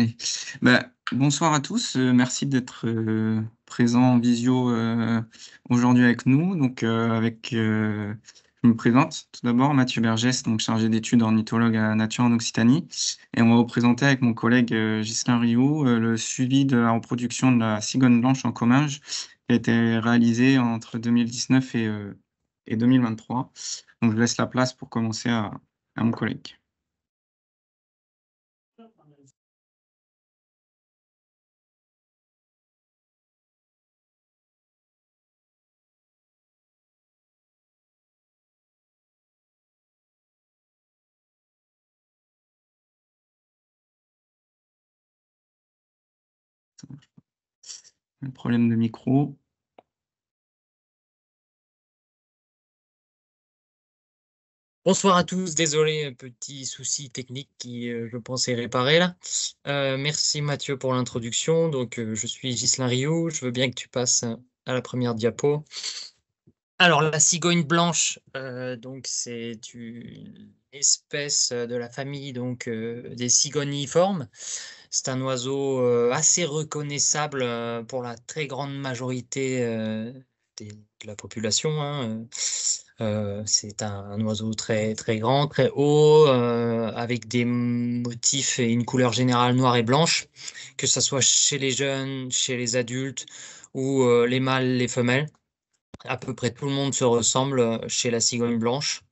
Allez. Bonsoir à tous, merci d'être, présents en visio, aujourd'hui avec nous. Je me présente tout d'abord, Mathieu Bergès, donc chargé d'études ornithologue à Nature en Occitanie, et on va vous présenter avec mon collègue, Ghislain Rioux, le suivi de la reproduction de la cigogne blanche en Comminges, qui a été réalisé entre 2019 et 2023. Donc je laisse la place pour commencer à mon collègue. Un problème de micro. Bonsoir à tous, désolé, petit souci technique qui, je pense, est réparé là. Merci Mathieu pour l'introduction. Je suis Ghislain Rioux, je veux bien que tu passes à la première diapo. Alors, la cigogne blanche, c'est une espèce de la famille des cigogniformes. C'est un oiseau assez reconnaissable pour la très grande majorité de la population, hein. C'est un oiseau très, très grand, très haut, avec des motifs et une couleur générale noire et blanche, que ce soit chez les jeunes, chez les adultes ou les mâles, les femelles. À peu près tout le monde se ressemble chez la cigogne blanche.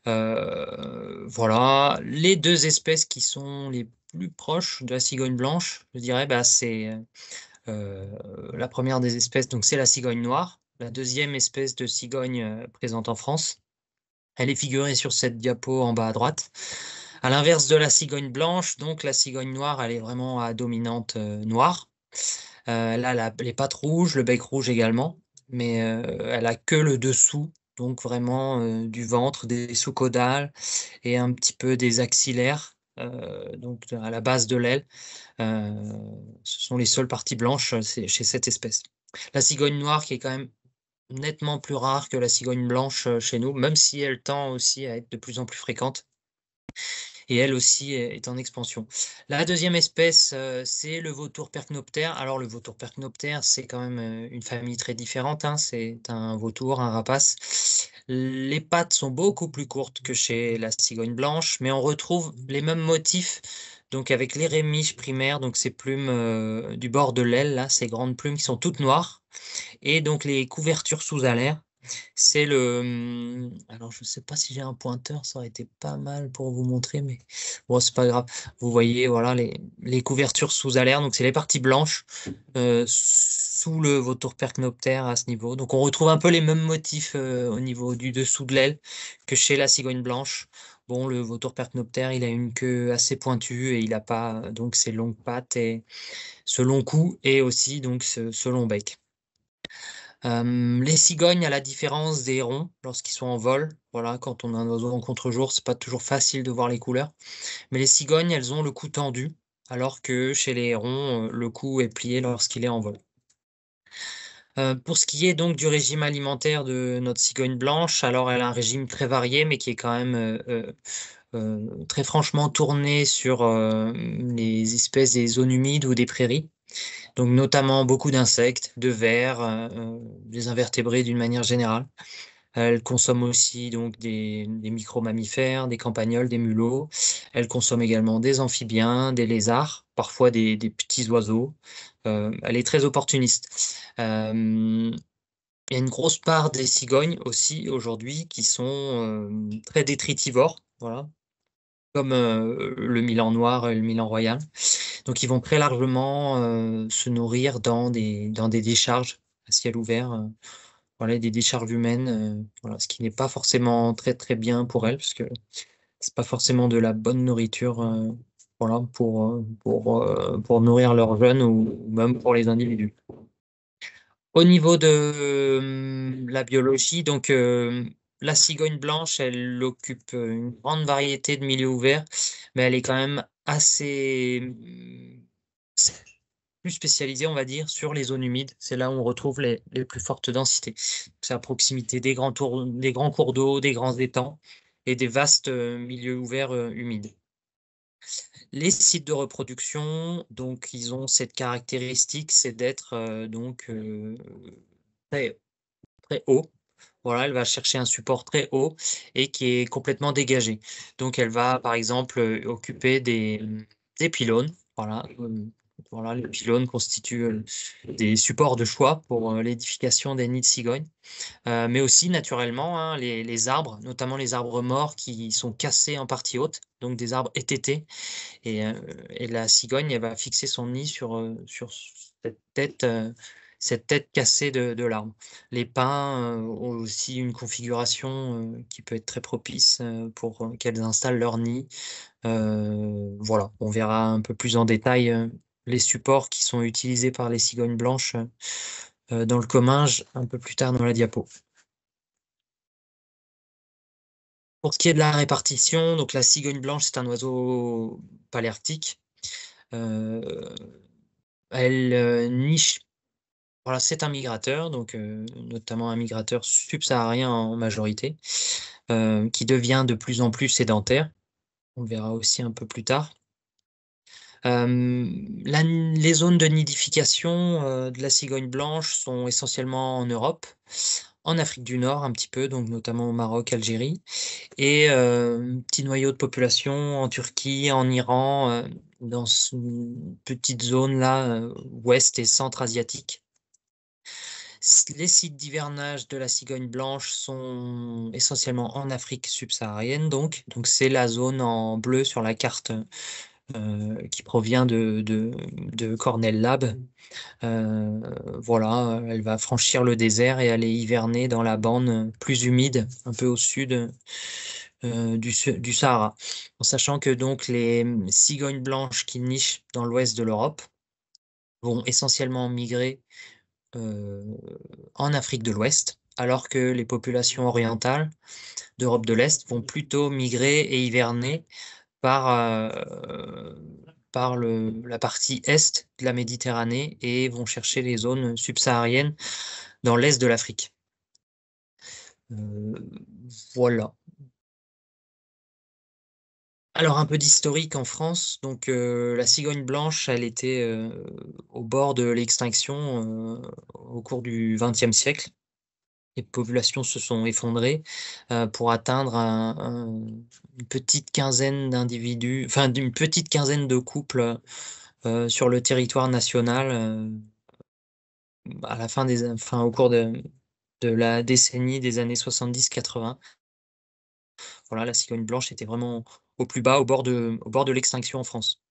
Voilà, les deux espèces qui sont les plus proches de la cigogne blanche, je dirais, c'est la première des espèces, donc c'est la cigogne noire, la deuxième espèce de cigogne présente en France. Elle est figurée sur cette diapo en bas à droite. À l'inverse de la cigogne blanche, donc la cigogne noire, elle est vraiment à dominante noire. Elle a les pattes rouges, le bec rouge également, mais elle a que le dessous, donc vraiment du ventre, des sous-caudales et un petit peu des axillaires, donc à la base de l'aile. Euh, Ce sont les seules parties blanches chez cette espèce. La cigogne noire qui est quand même nettement plus rare que la cigogne blanche chez nous, même si elle tend aussi à être de plus en plus fréquente. Et elle aussi est en expansion. La deuxième espèce, c'est le vautour percnoptère. Alors le vautour percnoptère, c'est quand même une famille très différente, hein. C'est un vautour, un rapace. Les pattes sont beaucoup plus courtes que chez la cigogne blanche, mais on retrouve les mêmes motifs. Donc avec les rémiges primaires, donc ces plumes du bord de l'aile, là, ces grandes plumes qui sont toutes noires, et donc les couvertures sous alaires. C'est alors, je ne sais pas si j'ai un pointeur, ça aurait été pas mal pour vous montrer, mais bon, c'est pas grave. Vous voyez, voilà, les couvertures sous alaire. Donc, c'est les parties blanches sous le vautour percnoptère à ce niveau. Donc, on retrouve un peu les mêmes motifs au niveau du dessous de l'aile que chez la cigogne blanche. Bon, le vautour percnoptère, il a une queue assez pointue et il n'a pas donc ces longues pattes et ce long cou et aussi donc ce long bec. Les cigognes, à la différence des hérons, lorsqu'ils sont en vol, voilà, quand on a un oiseau en contre-jour, c'est pas toujours facile de voir les couleurs. Mais les cigognes, elles ont le cou tendu, alors que chez les hérons, le cou est plié lorsqu'il est en vol. Pour ce qui est donc du régime alimentaire de notre cigogne blanche, alors elle a un régime très varié, mais qui est quand même très franchement tourné sur les espèces des zones humides ou des prairies. Donc notamment beaucoup d'insectes, de vers, des invertébrés d'une manière générale. Elle consomme aussi donc des micro-mammifères, des campagnols, des mulots. Elle consomme également des amphibiens, des lézards, parfois des petits oiseaux. Elle est très opportuniste. Il y a une grosse part des cigognes aussi aujourd'hui qui sont très détritivores, voilà, comme le milan noir et le milan royal. Donc, ils vont très largement se nourrir dans des décharges à ciel ouvert, voilà, des décharges humaines, voilà, ce qui n'est pas forcément très très bien pour elles, parce que c'est pas forcément de la bonne nourriture, voilà, pour nourrir leurs jeunes ou même pour les individus. Au niveau de la biologie, la cigogne blanche, elle occupe une grande variété de milieux ouverts, mais elle est quand même assez plus spécialisée, on va dire, sur les zones humides. C'est là où on retrouve les plus fortes densités. C'est à proximité des grands cours d'eau, des grands étangs et des vastes milieux ouverts humides. Les sites de reproduction, donc ils ont cette caractéristique, c'est d'être, très très haut. Voilà, elle va chercher un support très haut et qui est complètement dégagé. Donc elle va, par exemple, occuper des pylônes. Voilà, voilà, les pylônes constituent, des supports de choix pour, l'édification des nids de cigognes. Mais aussi naturellement, hein, les arbres, notamment les arbres morts qui sont cassés en partie haute, donc des arbres étêtés et la cigogne, elle va fixer son nid sur cette tête cassée de l'arbre. Les pins, ont aussi une configuration, qui peut être très propice, pour, qu'elles installent leur nid. Voilà, on verra un peu plus en détail, les supports qui sont utilisés par les cigognes blanches, dans le Comminges un peu plus tard dans la diapo. Pour ce qui est de la répartition, donc la cigogne blanche, c'est un oiseau paléarctique. Heu, Elle, niche voilà, c'est un migrateur, donc notamment un migrateur subsaharien en majorité, qui devient de plus en plus sédentaire. On le verra aussi un peu plus tard. Les zones de nidification, de la cigogne blanche sont essentiellement en Europe, en Afrique du Nord un petit peu, donc notamment au Maroc, Algérie et petit noyau de population en Turquie, en Iran, dans une petite zone là, ouest et centre asiatique. Les sites d'hivernage de la cigogne blanche sont essentiellement en Afrique subsaharienne donc c'est la zone en bleu sur la carte, qui provient de Cornell Lab. Heu, voilà, elle va franchir le désert et aller hiverner dans la bande, plus humide, un peu au sud, du Sahara. En sachant que donc les, cigognes blanches qui nichent dans l'ouest de l'Europe vont essentiellement migrer, heu, en Afrique de l'Ouest, alors que les populations orientales d'Europe de l'Est vont plutôt migrer et hiverner par, par la partie est de la Méditerranée et vont chercher les zones subsahariennes dans l'est de l'Afrique. Heu, voilà. Alors un peu d'historique en France, donc la cigogne blanche, elle était, au bord de l'extinction, au cours du XXe siècle. Les populations se sont effondrées, pour atteindre une petite quinzaine d'individus, enfin d'une petite quinzaine de couples, sur le territoire national, à la fin enfin au cours de la décennie des années 70-80. Voilà, la cigogne blanche était vraiment au plus bas, au bord de l'extinction en France.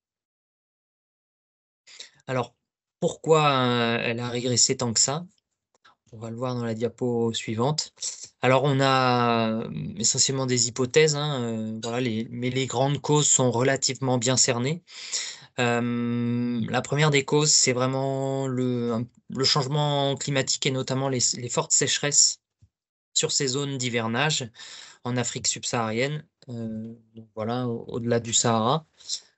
Alors, pourquoi, elle a régressé tant que ça? On va le voir dans la diapo suivante. Alors on a, essentiellement des hypothèses, hein, voilà mais les grandes causes sont relativement bien cernées. La première des causes, c'est vraiment le changement climatique et notamment les fortes sécheresses sur ces zones d'hivernage en Afrique subsaharienne, donc voilà, au-delà du Sahara.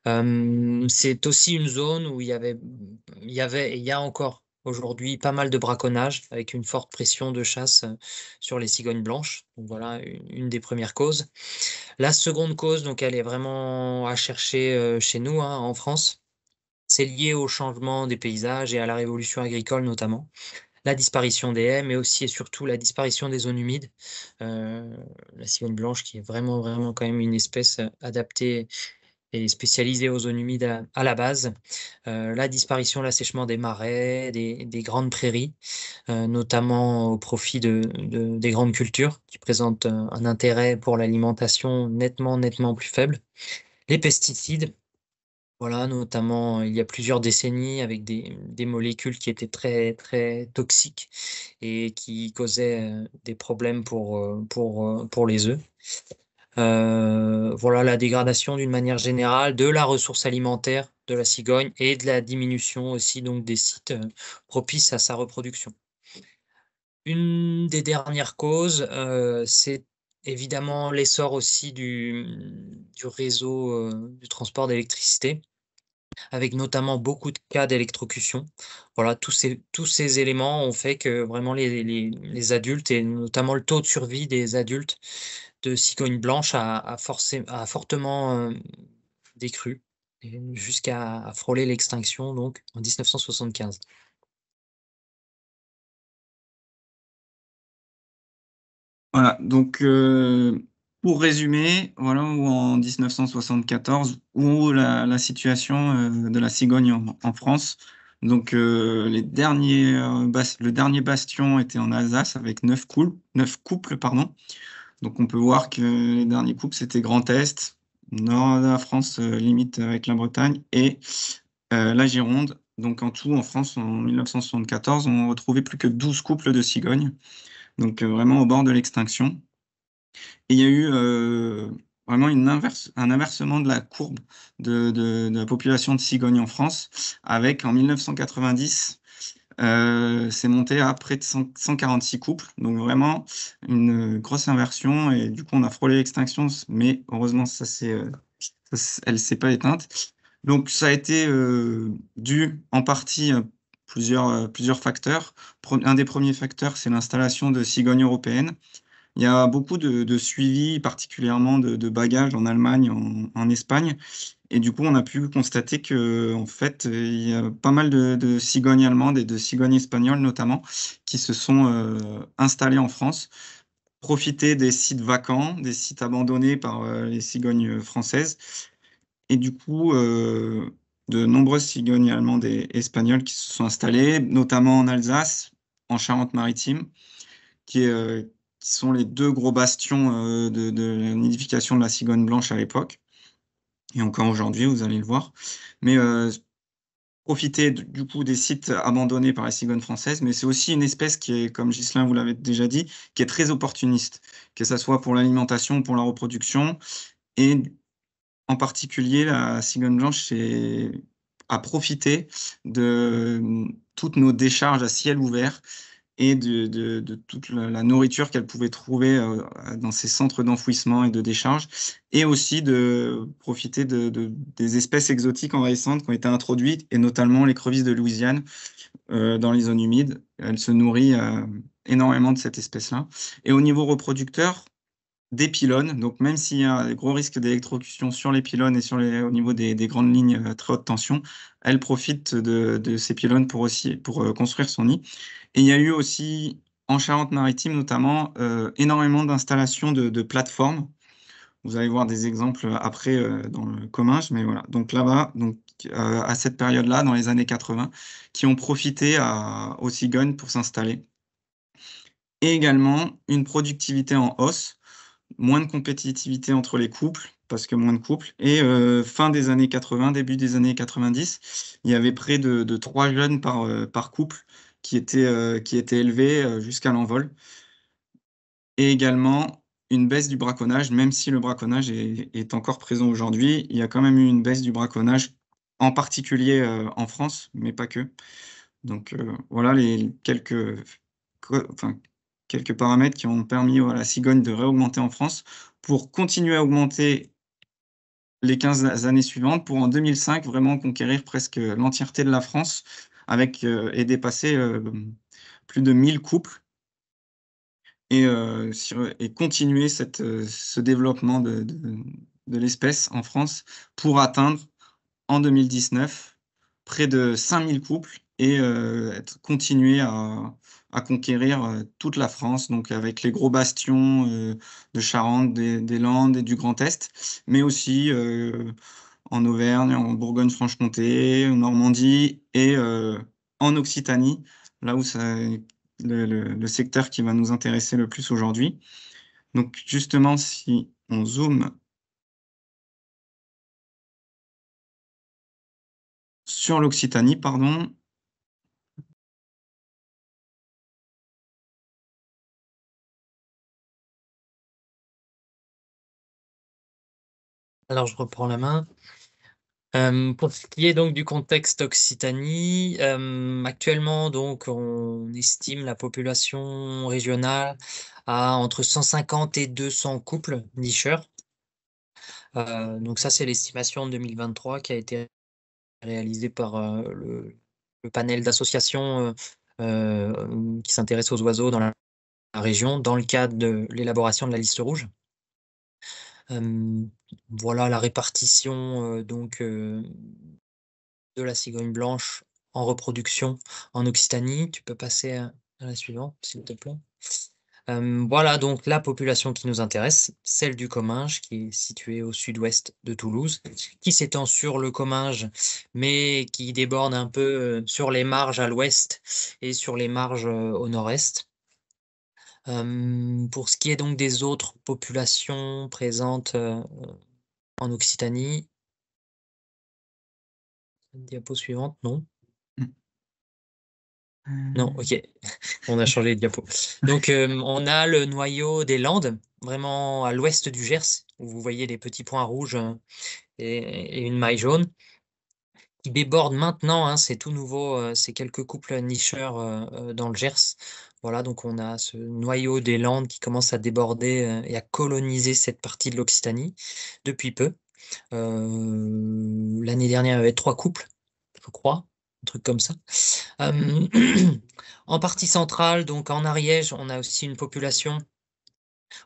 C'est aussi une zone où il y a encore aujourd'hui pas mal de braconnage avec une forte pression de chasse, sur les cigognes blanches. Donc voilà, une des premières causes. La seconde cause, donc elle est vraiment à chercher, chez nous, hein, en France. C'est lié au changement des paysages et à la révolution agricole notamment. La disparition des haies, mais aussi et surtout la disparition des zones humides. Heu, la cigogne blanche qui est vraiment, vraiment quand même une espèce, adaptée et spécialisée aux zones humides à la base. La disparition, l'assèchement des marais, des grandes prairies, notamment au profit des grandes cultures qui présentent, un intérêt pour l'alimentation nettement, nettement plus faible. Les pesticides, voilà, notamment il y a plusieurs décennies avec des molécules qui étaient très, très toxiques et qui causaient, des problèmes pour les œufs. Voilà la dégradation d'une manière générale de la ressource alimentaire de la cigogne et de la diminution aussi donc des sites, propices à sa reproduction. Une des dernières causes, c'est évidemment l'essor aussi du réseau, du transport d'électricité, avec notamment beaucoup de cas d'électrocution. Voilà, tous ces éléments ont fait que vraiment les adultes et notamment le taux de survie des adultes de cigogne blanche a fortement, décru jusqu'à frôler l'extinction donc en 1975. Voilà, donc pour résumer, voilà où en 1974, où la situation de la cigogne en France. Donc le dernier bastion était en Alsace avec 9 couples, pardon. Donc on peut voir que les derniers couples, c'était Grand Est, nord de la France, limite avec la Bretagne, et la Gironde. Donc en tout, en France, en 1974, on retrouvait plus que 12 couples de cigognes, donc vraiment au bord de l'extinction. Et il y a eu vraiment un inversement de la courbe de la population de cigognes en France, avec en 1990, c'est monté à près de 146 couples, donc vraiment une grosse inversion, et du coup on a frôlé l'extinction, mais heureusement elle s'est pas éteinte. Donc ça a été dû en partie à plusieurs facteurs. Un des premiers facteurs, c'est l'installation de cigognes européennes. Il y a beaucoup de suivi, particulièrement de bagages en Allemagne, en Espagne. Et du coup, on a pu constater que, en fait, il y a pas mal de cigognes allemandes et de cigognes espagnoles, notamment, qui se sont installées en France, profiter des sites vacants, des sites abandonnés par les cigognes françaises. Et du coup, de nombreuses cigognes allemandes et espagnoles qui se sont installées, notamment en Alsace, en Charente-Maritime, qui est, qui sont les deux gros bastions de la nidification de la cigogne blanche à l'époque, et encore aujourd'hui, vous allez le voir. Mais profiter du coup des sites abandonnés par la cigogne française, mais c'est aussi une espèce qui est, comme Ghislain vous l'avez déjà dit, qui est très opportuniste, que ça soit pour l'alimentation ou pour la reproduction. Et en particulier, la cigogne blanche a profité de toutes nos décharges à ciel ouvert et de toute la nourriture qu'elle pouvait trouver dans ces centres d'enfouissement et de décharge, et aussi de profiter des espèces exotiques envahissantes qui ont été introduites, et notamment l'écrevisse de Louisiane dans les zones humides. Elle se nourrit énormément de cette espèce-là. Et au niveau reproducteur, des pylônes, donc même s'il y a des gros risques d'électrocution sur les pylônes et au niveau des grandes lignes très haute tension, elle profite de ces pylônes pour construire son nid. Et il y a eu aussi, en Charente-Maritime notamment, énormément d'installations de plateformes. Vous allez voir des exemples après dans le Comminges, mais voilà. Donc là-bas, à cette période-là, dans les années 80, qui ont profité aux cigognes pour s'installer. Et également une productivité en hausse, moins de compétitivité entre les couples, parce que moins de couples. Et fin des années 80, début des années 90, il y avait près de 3 jeunes par couple qui étaient élevés jusqu'à l'envol. Et également une baisse du braconnage, même si le braconnage est encore présent aujourd'hui, il y a quand même eu une baisse du braconnage, en particulier en France, mais pas que. Donc voilà les quelques paramètres qui ont permis à la cigogne de réaugmenter en France, pour continuer à augmenter les 15 années suivantes, pour en 2005 vraiment conquérir presque l'entièreté de la France, avec et dépasser plus de 1000 couples, et continuer ce développement de l'espèce en France, pour atteindre en 2019 près de 5000 couples, et continuer à conquérir toute la France, donc avec les gros bastions de Charente, des Landes et du Grand Est, mais aussi en Auvergne, en Bourgogne-Franche-Comté, en Normandie, et en Occitanie, là où le secteur qui va nous intéresser le plus aujourd'hui. Donc justement, si on zoome sur l'Occitanie, pardon. Alors je reprends la main. Pour ce qui est donc du contexte Occitanie, actuellement donc on estime la population régionale à entre 150 et 200 couples nicheurs. Donc ça c'est l'estimation de 2023 qui a été réalisée par le panel d'associations qui s'intéressent aux oiseaux dans la région, dans le cadre de l'élaboration de la liste rouge. Voilà la répartition donc de la cigogne blanche en reproduction en Occitanie. Tu peux passer à la suivante, s'il te plaît. Voilà donc la population qui nous intéresse, celle du Comminges, qui est située au sud-ouest de Toulouse, qui s'étend sur le Comminges, mais qui déborde un peu sur les marges à l'ouest et sur les marges au nord-est. Pour ce qui est donc des autres populations présentes en Occitanie, diapo suivante, non? Non, ok, on a changé de diapo. Donc, on a le noyau des Landes, vraiment à l'ouest du Gers, où vous voyez les petits points rouges et une maille jaune, qui déborde maintenant, hein, c'est tout nouveau, c'est quelques couples nicheurs dans le Gers. Voilà, donc on a ce noyau des Landes qui commence à déborder et à coloniser cette partie de l'Occitanie depuis peu. L'année dernière, il y avait 3 couples, je crois, un truc comme ça. En partie centrale, donc en Ariège, on a aussi une population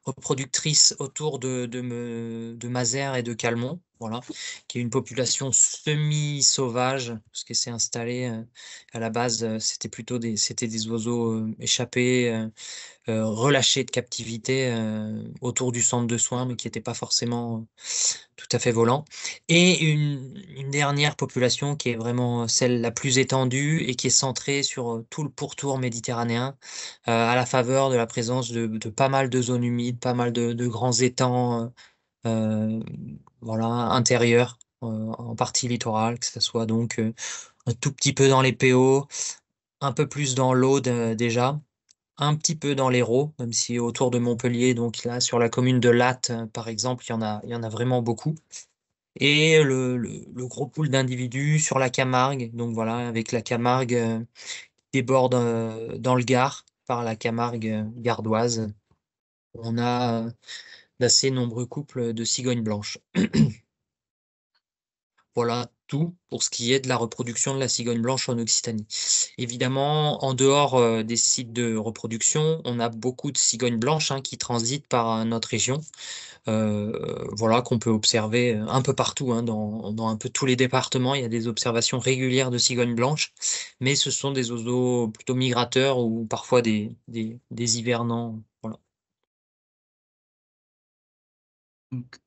reproductrice autour de Mazères et de Calmont, voilà, qui est une population semi-sauvage, parce que c'est installé à la base, c'était des oiseaux échappés, relâchés de captivité autour du centre de soins, mais qui n'étaient pas forcément tout à fait volants. Et une dernière population qui est vraiment celle la plus étendue et qui est centrée sur tout le pourtour méditerranéen, à la faveur de la présence de pas mal de zones humides, pas mal de grands étangs voilà, intérieurs, en partie littorale, que ce soit donc un tout petit peu dans les PO, un peu plus dans l'Aude déjà, un petit peu dans l'Hérault, même si autour de Montpellier, donc là sur la commune de Latte, par exemple, il y en a vraiment beaucoup. Et le gros pool d'individus sur la Camargue, donc voilà, avec la Camargue qui déborde dans le Gard, par la Camargue gardoise. On a d'assez nombreux couples de cigognes blanches. Voilà tout pour ce qui est de la reproduction de la cigogne blanche en Occitanie. Évidemment, en dehors des sites de reproduction, on a beaucoup de cigognes blanches hein, qui transitent par notre région. Voilà, qu'on peut observer un peu partout, hein, dans un peu tous les départements. Il y a des observations régulières de cigognes blanches, mais ce sont des oiseaux plutôt migrateurs ou parfois des hivernants. Voilà. Donc,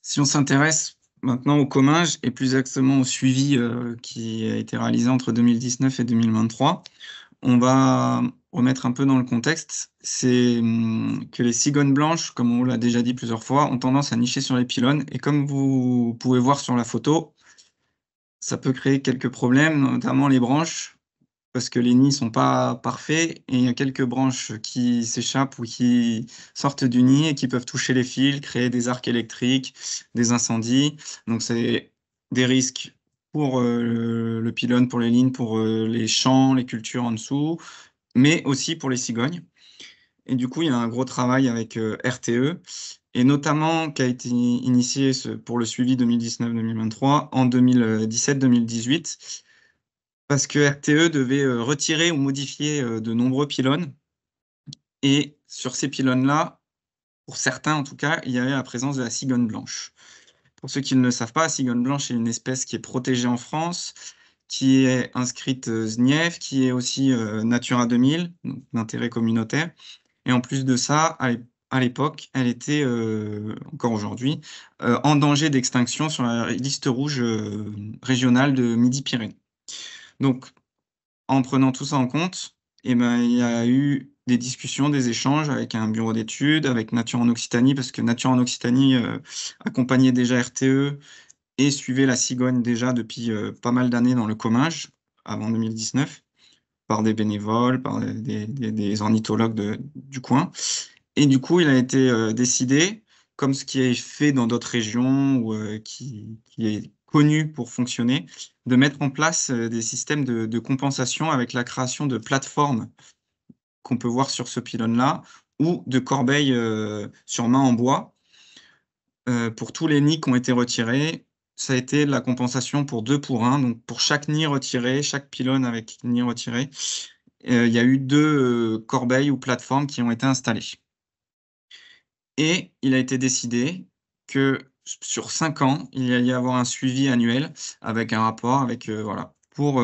si on s'intéresse maintenant au Comminges et plus exactement au suivi qui a été réalisé entre 2019 et 2023, on va remettre un peu dans le contexte. C'est que les cigognes blanches, comme on l'a déjà dit plusieurs fois, ont tendance à nicher sur les pylônes. Et comme vous pouvez voir sur la photo, ça peut créer quelques problèmes, notamment les branches, parce que les nids sont pas parfaits et il y a quelques branches qui s'échappent ou qui sortent du nid et qui peuvent toucher les fils, créer des arcs électriques, des incendies. Donc c'est des risques pour le pylône, pour les lignes, pour les champs, les cultures en dessous, mais aussi pour les cigognes. Et du coup, il y a un gros travail avec RTE, et notamment qui a été initié pour le suivi 2019-2023 en 2017-2018 parce que RTE devait retirer ou modifier de nombreux pylônes. Et sur ces pylônes-là, pour certains en tout cas, il y avait la présence de la cigogne blanche. Pour ceux qui ne le savent pas, la cigogne blanche est une espèce qui est protégée en France, qui est inscrite SNIEF, qui est aussi Natura 2000, d'intérêt communautaire. Et en plus de ça, à l'époque, elle était, encore aujourd'hui, en danger d'extinction sur la liste rouge régionale de Midi-Pyrénées. Donc, en prenant tout ça en compte, eh ben, il y a eu des discussions, des échanges avec un bureau d'études, avec Nature en Occitanie, parce que Nature en Occitanie accompagnait déjà RTE et suivait la cigogne déjà depuis pas mal d'années dans le Comminges, avant 2019, par des bénévoles, par des ornithologues du coin. Et du coup, il a été décidé, comme ce qui est fait dans d'autres régions ou qui est connu pour fonctionner, de mettre en place des systèmes de compensation avec la création de plateformes qu'on peut voir sur ce pylône-là ou de corbeilles sur main en bois. Pour tous les nids qui ont été retirés, ça a été de la compensation pour 2 pour 1. Donc pour chaque nid retiré, chaque pylône avec nid retiré, il y a eu 2 corbeilles ou plateformes qui ont été installées. Et il a été décidé que sur 5 ans, il y avoir un suivi annuel avec un rapport avec, voilà, pour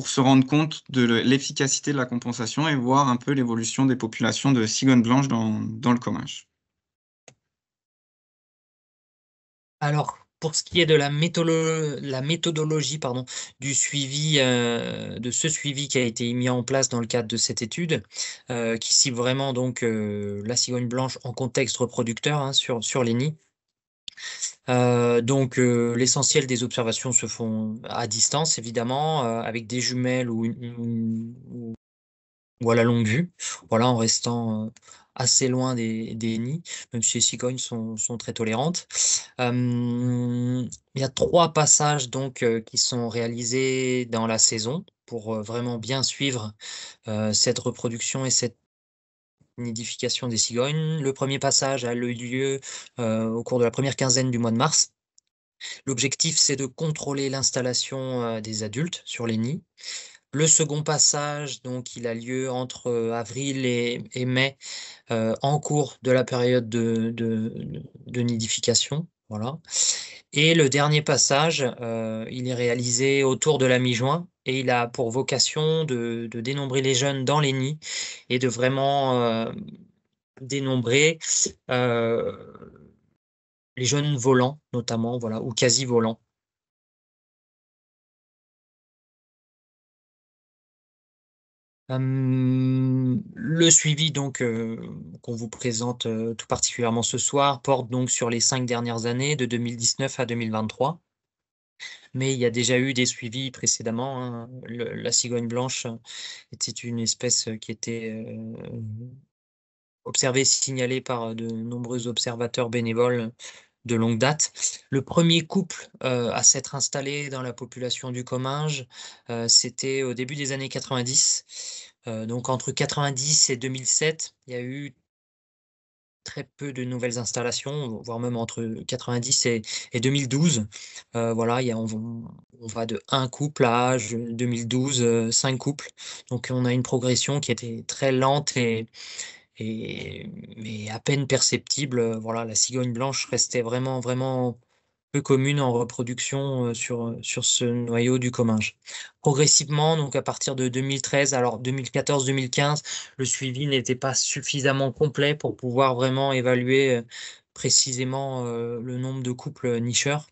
se rendre compte de l'efficacité de la compensation et voir un peu l'évolution des populations de cigognes blanches dans le Comminges. Alors, pour ce qui est de la méthodologie, pardon, du suivi, de ce suivi qui a été mis en place dans le cadre de cette étude, qui cible vraiment donc, la cigogne blanche en contexte reproducteur, hein, sur les nids. Donc, l'essentiel des observations se font à distance évidemment, avec des jumelles ou à la longue vue, voilà, en restant, assez loin des nids, même si les cigognes sont très tolérantes. Il y a 3 passages donc, qui sont réalisés dans la saison pour, vraiment bien suivre, cette reproduction et cette nidification des cigognes. Le premier passage a eu lieu, au cours de la première quinzaine du mois de mars. L'objectif, c'est de contrôler l'installation, des adultes sur les nids. Le second passage, donc, il a lieu entre, avril et mai, en cours de la période de nidification, voilà. Et le dernier passage, il est réalisé autour de la mi-juin et il a pour vocation de dénombrer les jeunes dans les nids et de vraiment, dénombrer, heu, les jeunes volants notamment, voilà, ou quasi volants. Le suivi donc, qu'on vous présente, tout particulièrement ce soir porte donc sur les 5 dernières années, de 2019 à 2023. Mais il y a déjà eu des suivis précédemment, hein. La cigogne blanche était une espèce, qui était, observée, signalée par, de nombreux observateurs bénévoles de longue date. Le premier couple, à s'être installé dans la population du Comminges, c'était au début des années 90. Donc entre 90 et 2007, il y a eu très peu de nouvelles installations, voire même entre 90 et 2012. Voilà, il y a on va de un couple à je 2012, 5 couples. Donc on a une progression qui était très lente et mais à peine perceptible, voilà, la cigogne blanche restait vraiment, vraiment peu commune en reproduction, sur ce noyau du Comminges. Progressivement, donc à partir de 2013, alors 2014-2015, le suivi n'était pas suffisamment complet pour pouvoir vraiment évaluer, précisément, le nombre de couples, nicheurs.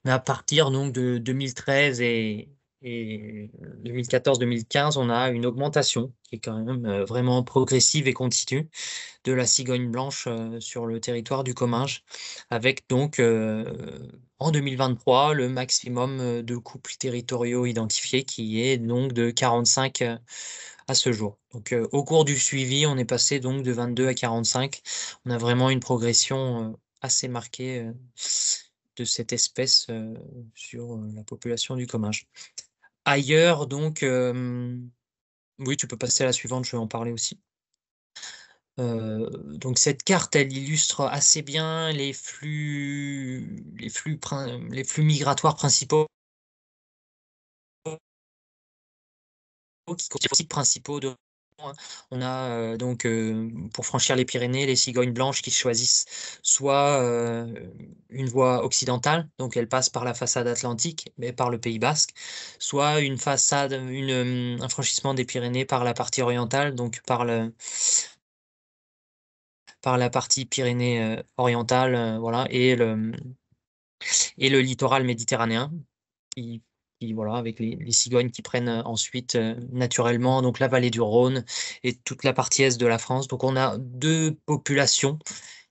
Mais à partir donc de 2013 et 2014-2015, on a une augmentation qui est quand même, vraiment progressive et continue de la cigogne blanche, sur le territoire du Comminges, avec donc, en 2023, le maximum, de couples territoriaux identifiés qui est donc de 45, à ce jour. Donc, au cours du suivi, on est passé donc de 22 à 45. On a vraiment une progression, assez marquée, de cette espèce, sur, la population du Comminges. Ailleurs donc, oui, tu peux passer à la suivante, je vais en parler aussi. Donc cette carte, elle illustre assez bien les flux migratoires principaux qui constituent les sites principaux de hein. On a, donc, pour franchir les Pyrénées, les cigognes blanches qui choisissent soit, une voie occidentale, donc elles passent par la façade atlantique, mais par le Pays basque, soit un franchissement des Pyrénées par la partie orientale, donc par la partie Pyrénées, orientale, voilà et le littoral méditerranéen qui voilà avec les cigognes qui prennent, ensuite, naturellement donc la vallée du Rhône et toute la partie est de la France. Donc on a 2 populations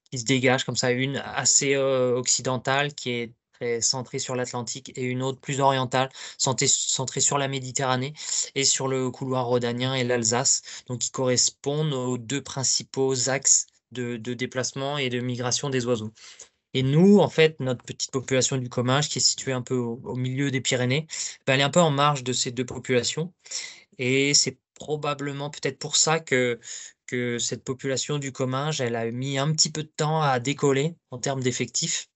qui se dégagent comme ça, une assez, occidentale qui est très centrée sur l'Atlantique et une autre plus orientale, centrée sur la Méditerranée et sur le couloir rhodanien et l'Alsace, donc qui correspondent aux 2 principaux axes de déplacement et de migration des oiseaux. Et nous, en fait, notre petite population du Comminges qui est située un peu au milieu des Pyrénées, bah, elle est un peu en marge de ces 2 populations et c'est probablement peut-être pour ça que cette population du Comminges, elle a mis un petit peu de temps à décoller en termes d'effectifs,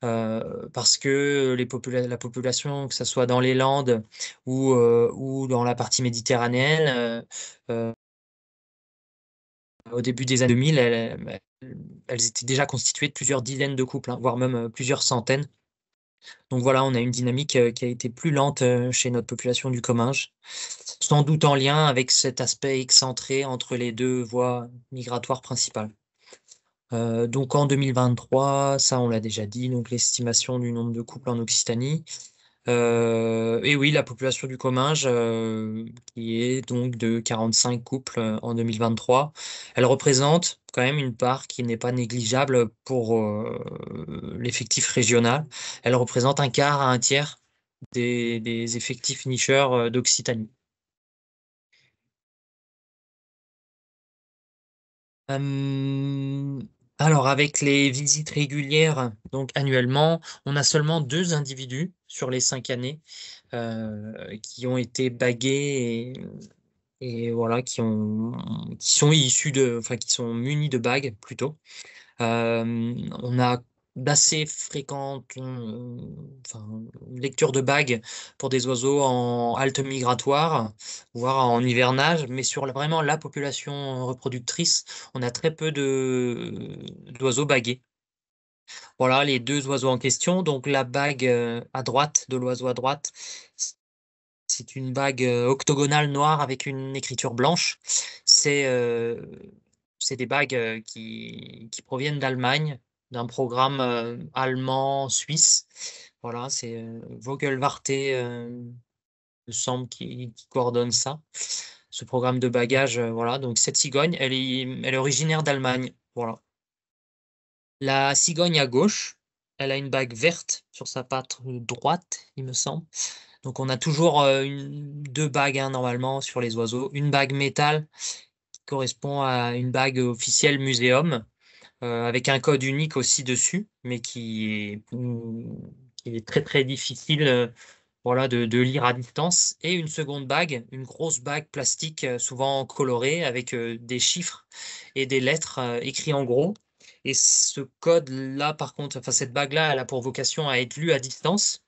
parce que la population, que ça soit dans les Landes ou dans la partie méditerranéenne, heu Au début des années 2000, elles étaient déjà constituées de plusieurs dizaines de couples, hein, voire même plusieurs centaines. Donc voilà, on a une dynamique qui a été plus lente chez notre population du Comminges, sans doute en lien avec cet aspect excentré entre les deux voies migratoires principales. Donc en 2023, ça on l'a déjà dit, donc l'estimation du nombre de couples en Occitanie. Et oui, la population du Comminges, qui est donc de 45 couples en 2023, elle représente quand même une part qui n'est pas négligeable pour l'effectif régional. Elle représente un quart à un tiers des effectifs nicheurs d'Occitanie. Alors, avec les visites régulières, donc annuellement, on a seulement 2 individus sur les 5 années qui ont été bagués et voilà, qui sont issus enfin, qui sont munis de bagues plutôt. On a d'assez fréquentes enfin, lecture de bagues pour des oiseaux en halte migratoire, voire en hivernage, mais sur vraiment la population reproductrice, on a très peu d'oiseaux bagués. Voilà les 2 oiseaux en question. Donc la bague à droite, de l'oiseau à droite, c'est une bague octogonale noire avec une écriture blanche. C'est c'est des bagues qui proviennent d'Allemagne, d'un programme allemand-suisse. Voilà, c'est Vogelwarte, me semble, qui coordonne ça. Ce programme de bagage, voilà. Donc cette cigogne, elle est originaire d'Allemagne. Voilà. La cigogne à gauche, elle a une bague verte sur sa patte droite, il me semble. Donc on a toujours 2 bagues hein, normalement sur les oiseaux. Une bague métal qui correspond à une bague officielle muséum, avec un code unique aussi dessus, mais qui est très très difficile voilà, de lire à distance. Et une seconde bague, une grosse bague plastique, souvent colorée, avec des chiffres et des lettres écrits en gros. Et ce code-là, par contre, enfin cette bague-là, elle a pour vocation à être lue à distance.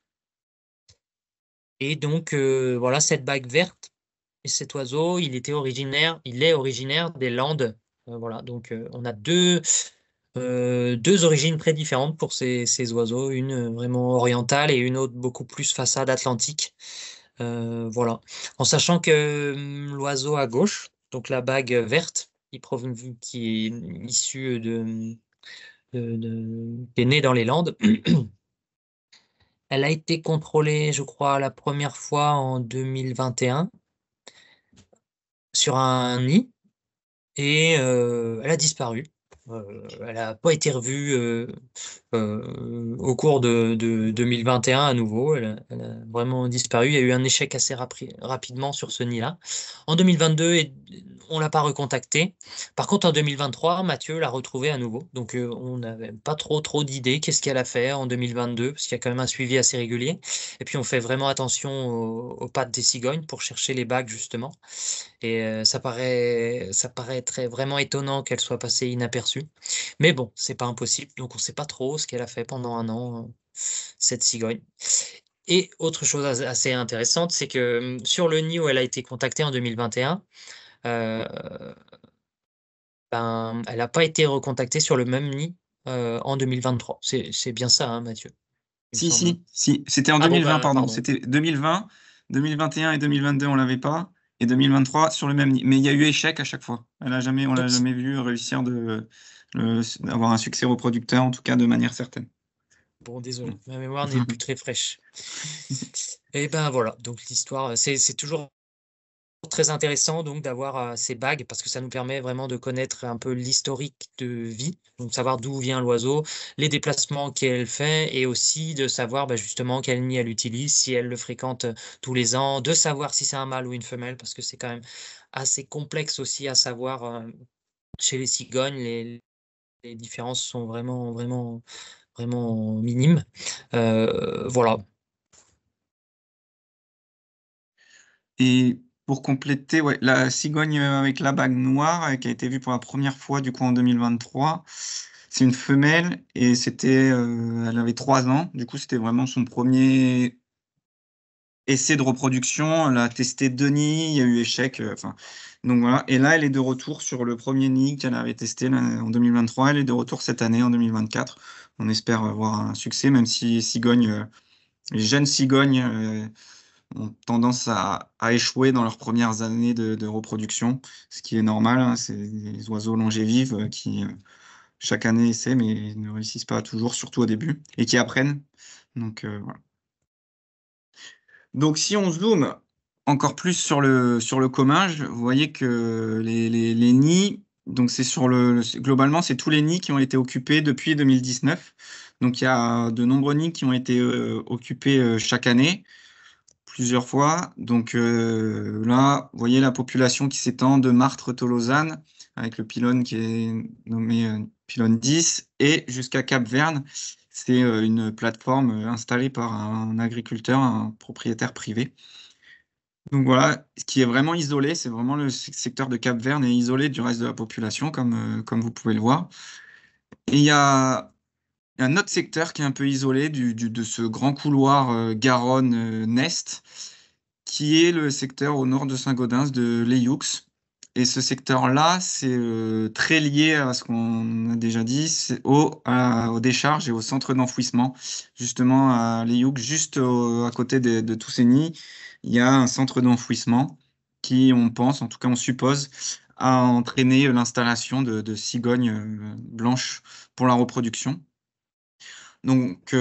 Et donc, voilà, cette bague verte et cet oiseau, il est originaire des Landes. Voilà, donc on a deux origines très différentes pour ces oiseaux, une vraiment orientale et une autre beaucoup plus façade atlantique. Voilà. En sachant que l'oiseau à gauche, donc la bague verte, qui est issue qui est né dans les Landes, elle a été contrôlée, je crois, la première fois en 2021 sur un nid et elle a disparu. Elle n'a pas été revue au cours de 2021 à nouveau. Elle a vraiment disparu. Il y a eu un échec assez rapidement sur ce nid-là. En 2022, on l'a pas recontacté. Par contre, en 2023, Mathieu l'a retrouvé à nouveau. Donc, on n'avait pas trop d'idées. Qu'est-ce qu'elle a fait en 2022? Parce qu'il y a quand même un suivi assez régulier. Et puis, on fait vraiment attention aux pattes des cigognes pour chercher les bagues, justement. Et ça paraît vraiment étonnant qu'elle soit passée inaperçue. Mais bon, c'est pas impossible. Donc, on sait pas trop ce qu'elle a fait pendant un an, cette cigogne. Et autre chose assez intéressante, c'est que sur le nid où elle a été contactée en 2021, euh, ben, elle n'a pas été recontactée sur le même nid en 2023. C'est bien ça, hein, Mathieu, il me Si, semble. si, si. C'était en Ah bon, 2020, bah, pardon. pardon. C'était 2020, 2021 et 2022, on l'avait pas. Et 2023 sur le même nid. Mais il y a eu échec à chaque fois. On l'a Donc, jamais vu réussir d'avoir un succès reproducteur, en tout cas de manière certaine. bon, désolé, ma mémoire n'est plus très fraîche. Et ben voilà, donc l'histoire, c'est toujours très intéressant donc d'avoir ces bagues parce que ça nous permet vraiment de connaître un peu l'historique de vie, donc savoir d'où vient l'oiseau, les déplacements qu'elle fait et aussi de savoir bah, justement quel nid elle utilise, si elle le fréquente tous les ans, de savoir si c'est un mâle ou une femelle parce que c'est quand même assez complexe aussi à savoir chez les cigognes, les différences sont vraiment minimes. Voilà. Et pour compléter, ouais, la cigogne avec la bague noire, qui a été vue pour la première fois du coup en 2023, c'est une femelle et elle avait 3 ans. Du coup, c'était vraiment son premier essai de reproduction. Elle a testé 2 nids, il y a eu échec. Enfin, donc voilà. Et là, elle est de retour sur le premier nid qu'elle avait testé là, en 2023. Elle est de retour cette année, en 2024. On espère avoir un succès, même si les jeunes cigognes ont tendance à échouer dans leurs premières années de reproduction, ce qui est normal, hein. C'est des oiseaux longévifs qui, chaque année, essaient, mais ne réussissent pas toujours, surtout au début, et qui apprennent. Donc, voilà. Donc, si on zoome encore plus sur le comminges, vous voyez que les nids, donc c'est globalement, c'est tous les nids qui ont été occupés depuis 2019. Donc, il y a de nombreux nids qui ont été occupés chaque année, plusieurs fois. Donc là, vous voyez la population qui s'étend de Martres-Tolosane, avec le pylône qui est nommé pylône 10, et jusqu'à Cap-Verne. C'est une plateforme installée par un agriculteur, un propriétaire privé. Donc voilà, ce qui est vraiment isolé, c'est vraiment le secteur de Cap-Verne est isolé du reste de la population, comme vous pouvez le voir. Et il y a un autre secteur qui est un peu isolé de ce grand couloir Garonne-Nest, qui est le secteur au nord de Saint-Gaudens de l'Eyoux. Et ce secteur-là, c'est très lié à ce qu'on a déjà dit, c'est aux décharges et au centre d'enfouissement. Justement, à l'Eyoux, juste à côté de tous ces nids, il y a un centre d'enfouissement qui, on pense, en tout cas on suppose, a entraîné l'installation de cigognes blanches pour la reproduction. Donc,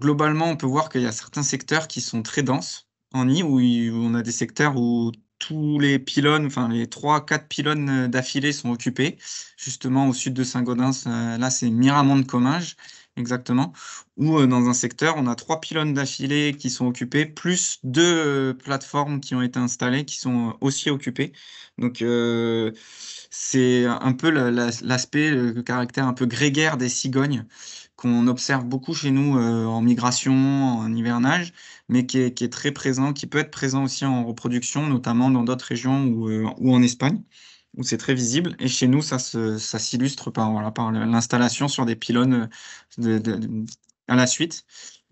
globalement, on peut voir qu'il y a certains secteurs qui sont très denses en nid, où on a des secteurs où tous les pylônes, enfin les 3, 4 pylônes d'affilée sont occupés. Justement, au sud de Saint-Gaudens, là, c'est Miramont-de-Comminges, exactement. Où dans un secteur, on a 3 pylônes d'affilée qui sont occupés, plus 2 plateformes qui ont été installées qui sont aussi occupées. Donc, c'est un peu l'aspect, le caractère un peu grégaire des cigognes qu'on observe beaucoup chez nous en migration, en hivernage, mais qui est très présent, qui peut être présent aussi en reproduction, notamment dans d'autres régions ou en Espagne, où c'est très visible. Et chez nous, ça s'illustre par, voilà, par l'installation sur des pylônes à la suite.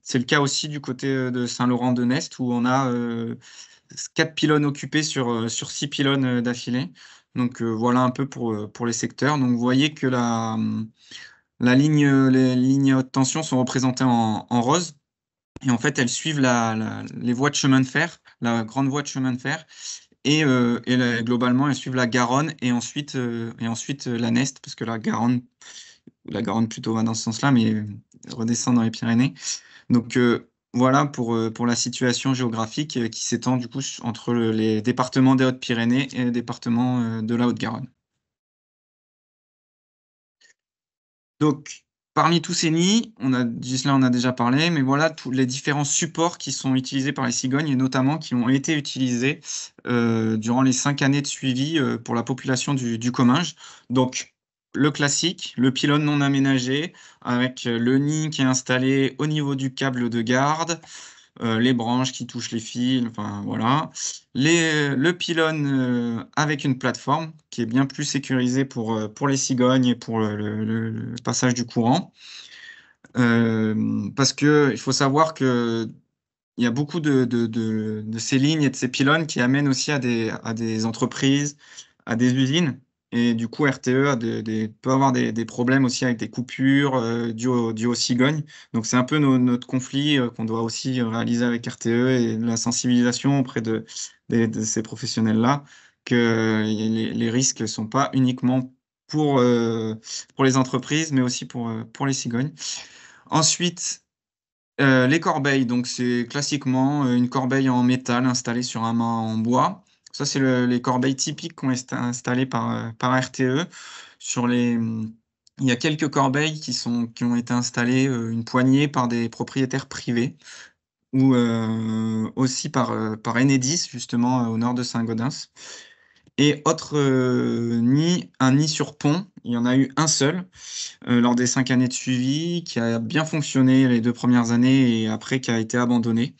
C'est le cas aussi du côté de Saint-Laurent-de-Nest, où on a 4 pylônes occupés sur 6 pylônes d'affilée. Donc voilà un peu pour les secteurs. Donc vous voyez que les lignes à haute tension sont représentées en rose. Et en fait, elles suivent les voies de chemin de fer, la grande voie de chemin de fer. Et globalement, elles suivent la Garonne et ensuite la Neste, parce que la Garonne plutôt va dans ce sens-là, mais redescend dans les Pyrénées. Donc voilà pour la situation géographique qui s'étend du coup entre les départements des Hautes-Pyrénées et les départements de la Haute-Garonne. Donc, parmi tous ces nids, Ghislain en a déjà parlé, mais voilà tous les différents supports qui sont utilisés par les cigognes et notamment qui ont été utilisés durant les 5 années de suivi pour la population du Comminges. Donc, le classique, le pylône non aménagé, avec le nid qui est installé au niveau du câble de garde, les branches qui touchent les fils, enfin voilà. Le pylône avec une plateforme qui est bien plus sécurisée pour les cigognes et pour le passage du courant. Parce que il faut savoir que il y a beaucoup de ces lignes et de ces pylônes qui amènent aussi à des entreprises, à des usines. Et du coup, RTE peut avoir des problèmes aussi avec des coupures dues aux cigognes. Donc, c'est un peu notre conflit qu'on doit aussi réaliser avec RTE et la sensibilisation auprès de ces professionnels-là, que les risques ne sont pas uniquement pour les entreprises, mais aussi pour les cigognes. Ensuite, les corbeilles, donc c'est classiquement une corbeille en métal installée sur un mât en bois. Ça, c'est les corbeilles typiques qui ont été installées par RTE. Il y a quelques corbeilles qui ont été installées, une poignée par des propriétaires privés ou aussi par Enedis, justement, au nord de Saint-Gaudens. Et autre nid, un nid sur pont, il y en a eu un seul lors des 5 années de suivi, qui a bien fonctionné les 2 premières années et après qui a été abandonné.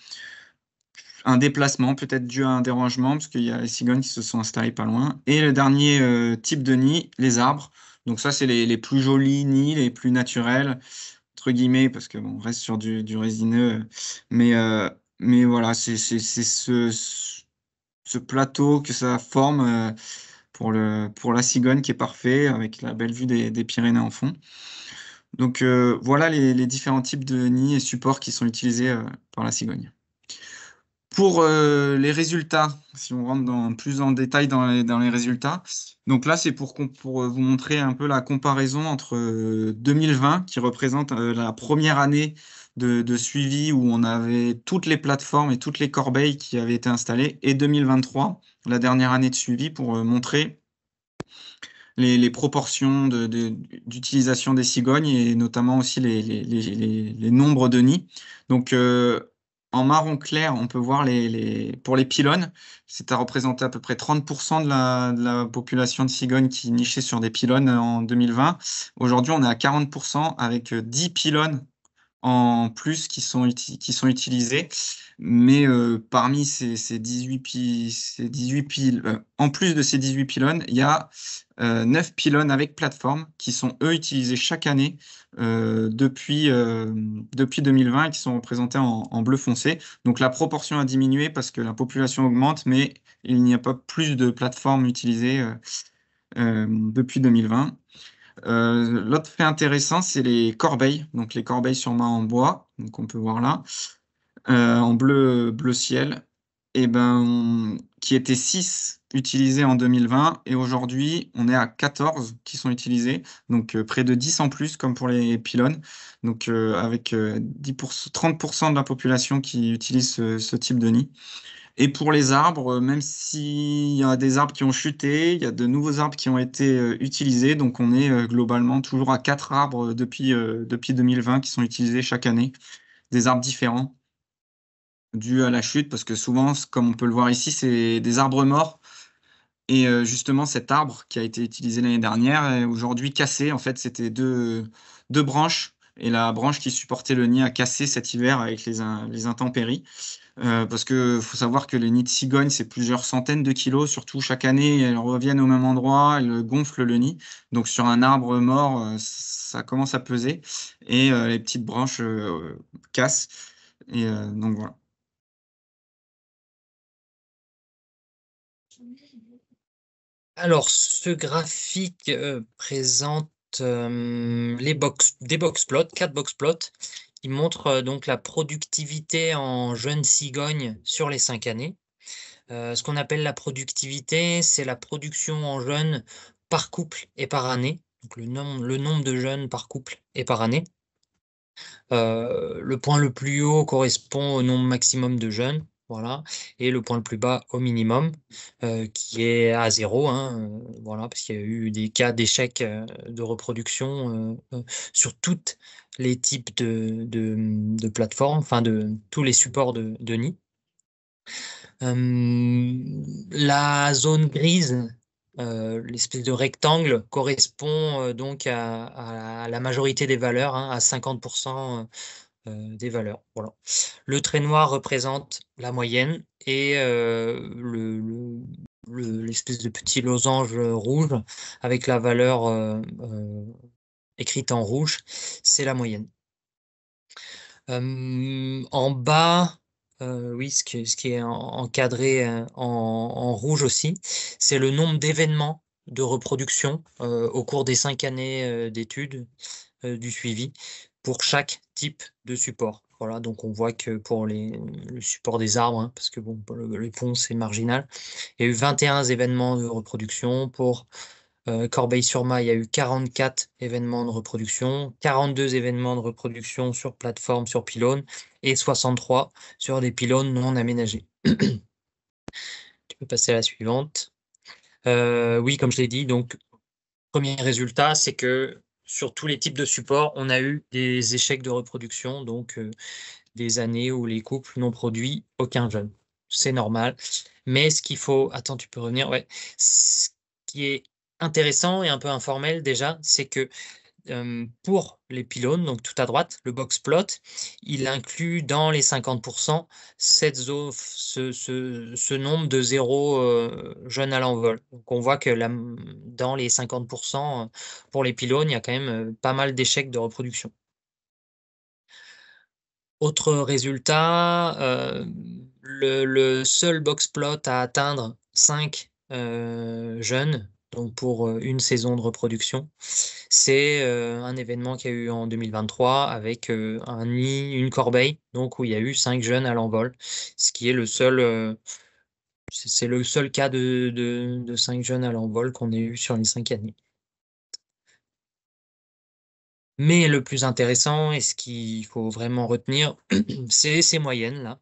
Un déplacement, peut-être dû à un dérangement, parce qu'il y a les cigognes qui se sont installées pas loin. Et le dernier type de nid, les arbres. Donc ça, c'est les plus jolis nids, les plus naturels, entre guillemets, parce que bon, on reste sur du résineux. Mais Mais voilà, c'est ce plateau que ça forme, pour la cigogne qui est parfait avec la belle vue des Pyrénées en fond. Donc voilà les différents types de nids et supports qui sont utilisés, par la cigogne. Pour, les résultats, si on rentre plus en détail dans les résultats, donc là, c'est pour, vous montrer un peu la comparaison entre, 2020 qui représente, la première année de suivi où on avait toutes les plateformes et toutes les corbeilles qui avaient été installées et 2023, la dernière année de suivi pour, montrer les proportions d'utilisation des cigognes et notamment aussi les nombres de nids. Donc, en marron clair, on peut voir pour les pylônes, c'est à représenter à peu près 30 de la population de cigognes qui nichaient sur des pylônes en 2020. Aujourd'hui, on est à 40 avec 10 pylônes en plus qui sont utilisés. Mais parmi ces 18 en plus de ces 18 pylônes, il y a 9 pylônes avec plateforme qui sont, eux, utilisés chaque année depuis 2020 et qui sont représentés en bleu foncé. Donc la proportion a diminué parce que la population augmente, mais il n'y a pas plus de plateformes utilisées depuis 2020. L'autre fait intéressant, c'est les corbeilles, donc les corbeilles sur mât en bois, donc on peut voir là, en bleu ciel, et ben, qui étaient 6 utilisés en 2020 et aujourd'hui on est à 14 qui sont utilisés, donc près de 10 en plus comme pour les pylônes, donc avec 30% de la population qui utilise ce type de nid. Et pour les arbres, même s'il y a des arbres qui ont chuté, il y a de nouveaux arbres qui ont été utilisés. Donc on est globalement toujours à 4 arbres depuis 2020 qui sont utilisés chaque année. Des arbres différents dus à la chute, parce que souvent, comme on peut le voir ici, c'est des arbres morts. Et justement, cet arbre qui a été utilisé l'année dernière est aujourd'hui cassé. En fait, c'était deux branches. Et la branche qui supportait le nid a cassé cet hiver avec les intempéries. Parce que faut savoir que les nids de cigogne, c'est plusieurs centaines de kilos, surtout chaque année, elles reviennent au même endroit, elles gonflent le nid. Donc sur un arbre mort, ça commence à peser et les petites branches cassent. Et donc voilà. Alors, ce graphique présente des box plots, 4 box plots, qui montrent donc la productivité en jeunes cigognes sur les 5 années. Ce qu'on appelle la productivité, c'est la production en jeunes par couple et par année, donc le nombre de jeunes par couple et par année. Le point le plus haut correspond au nombre maximum de jeunes, voilà, et le point le plus bas au minimum, qui est à 0, hein, voilà, parce qu'il y a eu des cas d'échec de reproduction sur toutes les types de plateformes, enfin de tous les supports de nid. La zone grise, l'espèce de rectangle, correspond donc à la majorité des valeurs, hein, à 50% des valeurs. Voilà. Le trait noir représente la moyenne et l'espèce de petit losange rouge avec la valeur écrite en rouge, c'est la moyenne. En bas, oui, ce qui est encadré en rouge aussi, c'est le nombre d'événements de reproduction au cours des 5 années d'études du suivi pour chaque type de support. Voilà, donc on voit que pour le support des arbres, hein, parce que bon, les ponts c'est marginal, il y a eu 21 événements de reproduction. Pour Corbeil-sur-Mât, il y a eu 44 événements de reproduction, 42 événements de reproduction sur plateforme, sur pylône, et 63 sur des pylônes non aménagés. Tu peux passer à la suivante. Oui, comme je l'ai dit, donc premier résultat, c'est que sur tous les types de supports, on a eu des échecs de reproduction, donc des années où les couples n'ont produit aucun jeune. C'est normal. Mais ce qu'il faut... Attends, tu peux revenir? Ouais. Ce qui est intéressant et un peu informel déjà, c'est que pour les pylônes, donc tout à droite, le box plot, il inclut dans les 50% ce nombre de zéros jeunes à l'envol. Donc on voit que dans les 50% pour les pylônes, il y a quand même pas mal d'échecs de reproduction. Autre résultat, le seul box plot à atteindre 5 jeunes, donc pour une saison de reproduction, c'est un événement qu'il y a eu en 2023 avec un nid, une corbeille, donc où il y a eu 5 jeunes à l'envol, ce qui est le seul, c'est le seul cas de 5 jeunes à l'envol qu'on ait eu sur les 5 années. Mais le plus intéressant et ce qu'il faut vraiment retenir, c'est ces moyennes-là.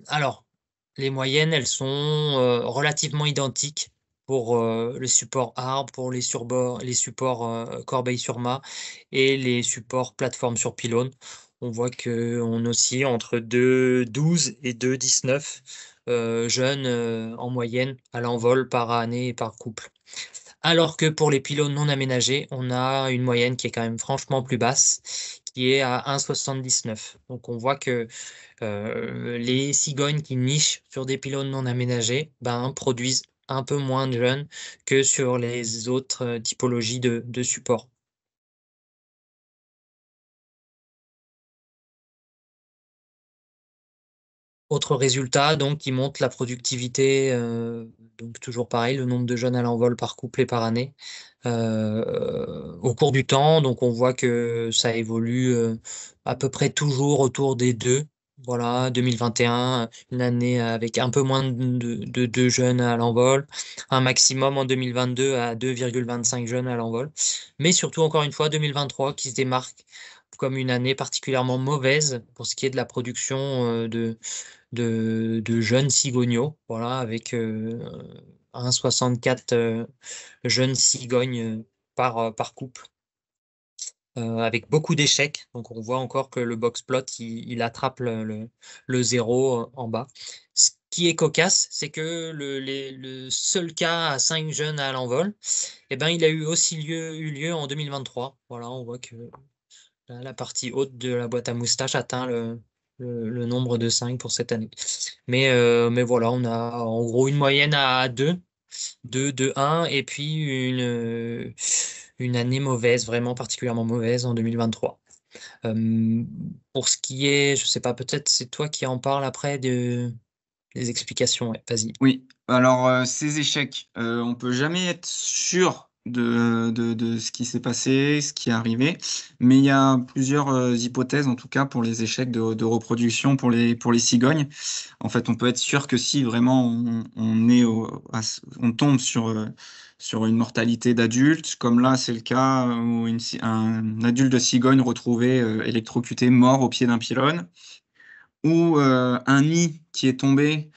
Alors, les moyennes, elles sont relativement identiques pour les supports arbres, pour les supports corbeille-sur-mât et les supports plateforme sur pylône. On voit qu'on oscille entre 2,12 et 2,19 jeunes en moyenne à l'envol par année et par couple. Alors que pour les pylônes non aménagés, on a une moyenne qui est quand même franchement plus basse, qui est à 1,79. Donc on voit que les cigognes qui nichent sur des pylônes non aménagés, ben, produisent un peu moins de jeunes que sur les autres typologies de supports. Autre résultat, donc, qui montre la productivité, donc toujours pareil, le nombre de jeunes à l'envol par couple et par année, au cours du temps. Donc on voit que ça évolue, à peu près toujours autour des 2. Voilà, 2021, une année avec un peu moins de 2 jeunes à l'envol, un maximum en 2022 à 2,25 jeunes à l'envol. Mais surtout, encore une fois, 2023 qui se démarque comme une année particulièrement mauvaise pour ce qui est de la production, de jeunes cigogneaux, voilà, avec 1,64 jeunes cigognes par couple, avec beaucoup d'échecs. Donc on voit encore que le box plot, il attrape le zéro en bas. Ce qui est cocasse, c'est que le seul cas à 5 jeunes à l'envol, eh ben, il a eu aussi eu lieu en 2023. Voilà, on voit que la partie haute de la boîte à moustaches atteint le nombre de 5 pour cette année. Mais voilà, on a en gros une moyenne à 2, 2, 2, 1, et puis une année mauvaise, vraiment particulièrement mauvaise en 2023. Pour ce qui est, je sais pas, peut-être c'est toi qui en parles après des explications, ouais, vas-y. Oui, alors, ces échecs, on peut jamais être sûr de ce qui s'est passé, ce qui est arrivé, mais il y a plusieurs, hypothèses, en tout cas, pour les échecs de reproduction pour les cigognes. En fait, on peut être sûr que si vraiment on est on tombe sur une mortalité d'adultes, comme là, c'est le cas où un adulte de cigogne retrouvé, électrocuté, mort au pied d'un pylône, ou un nid qui est tombé,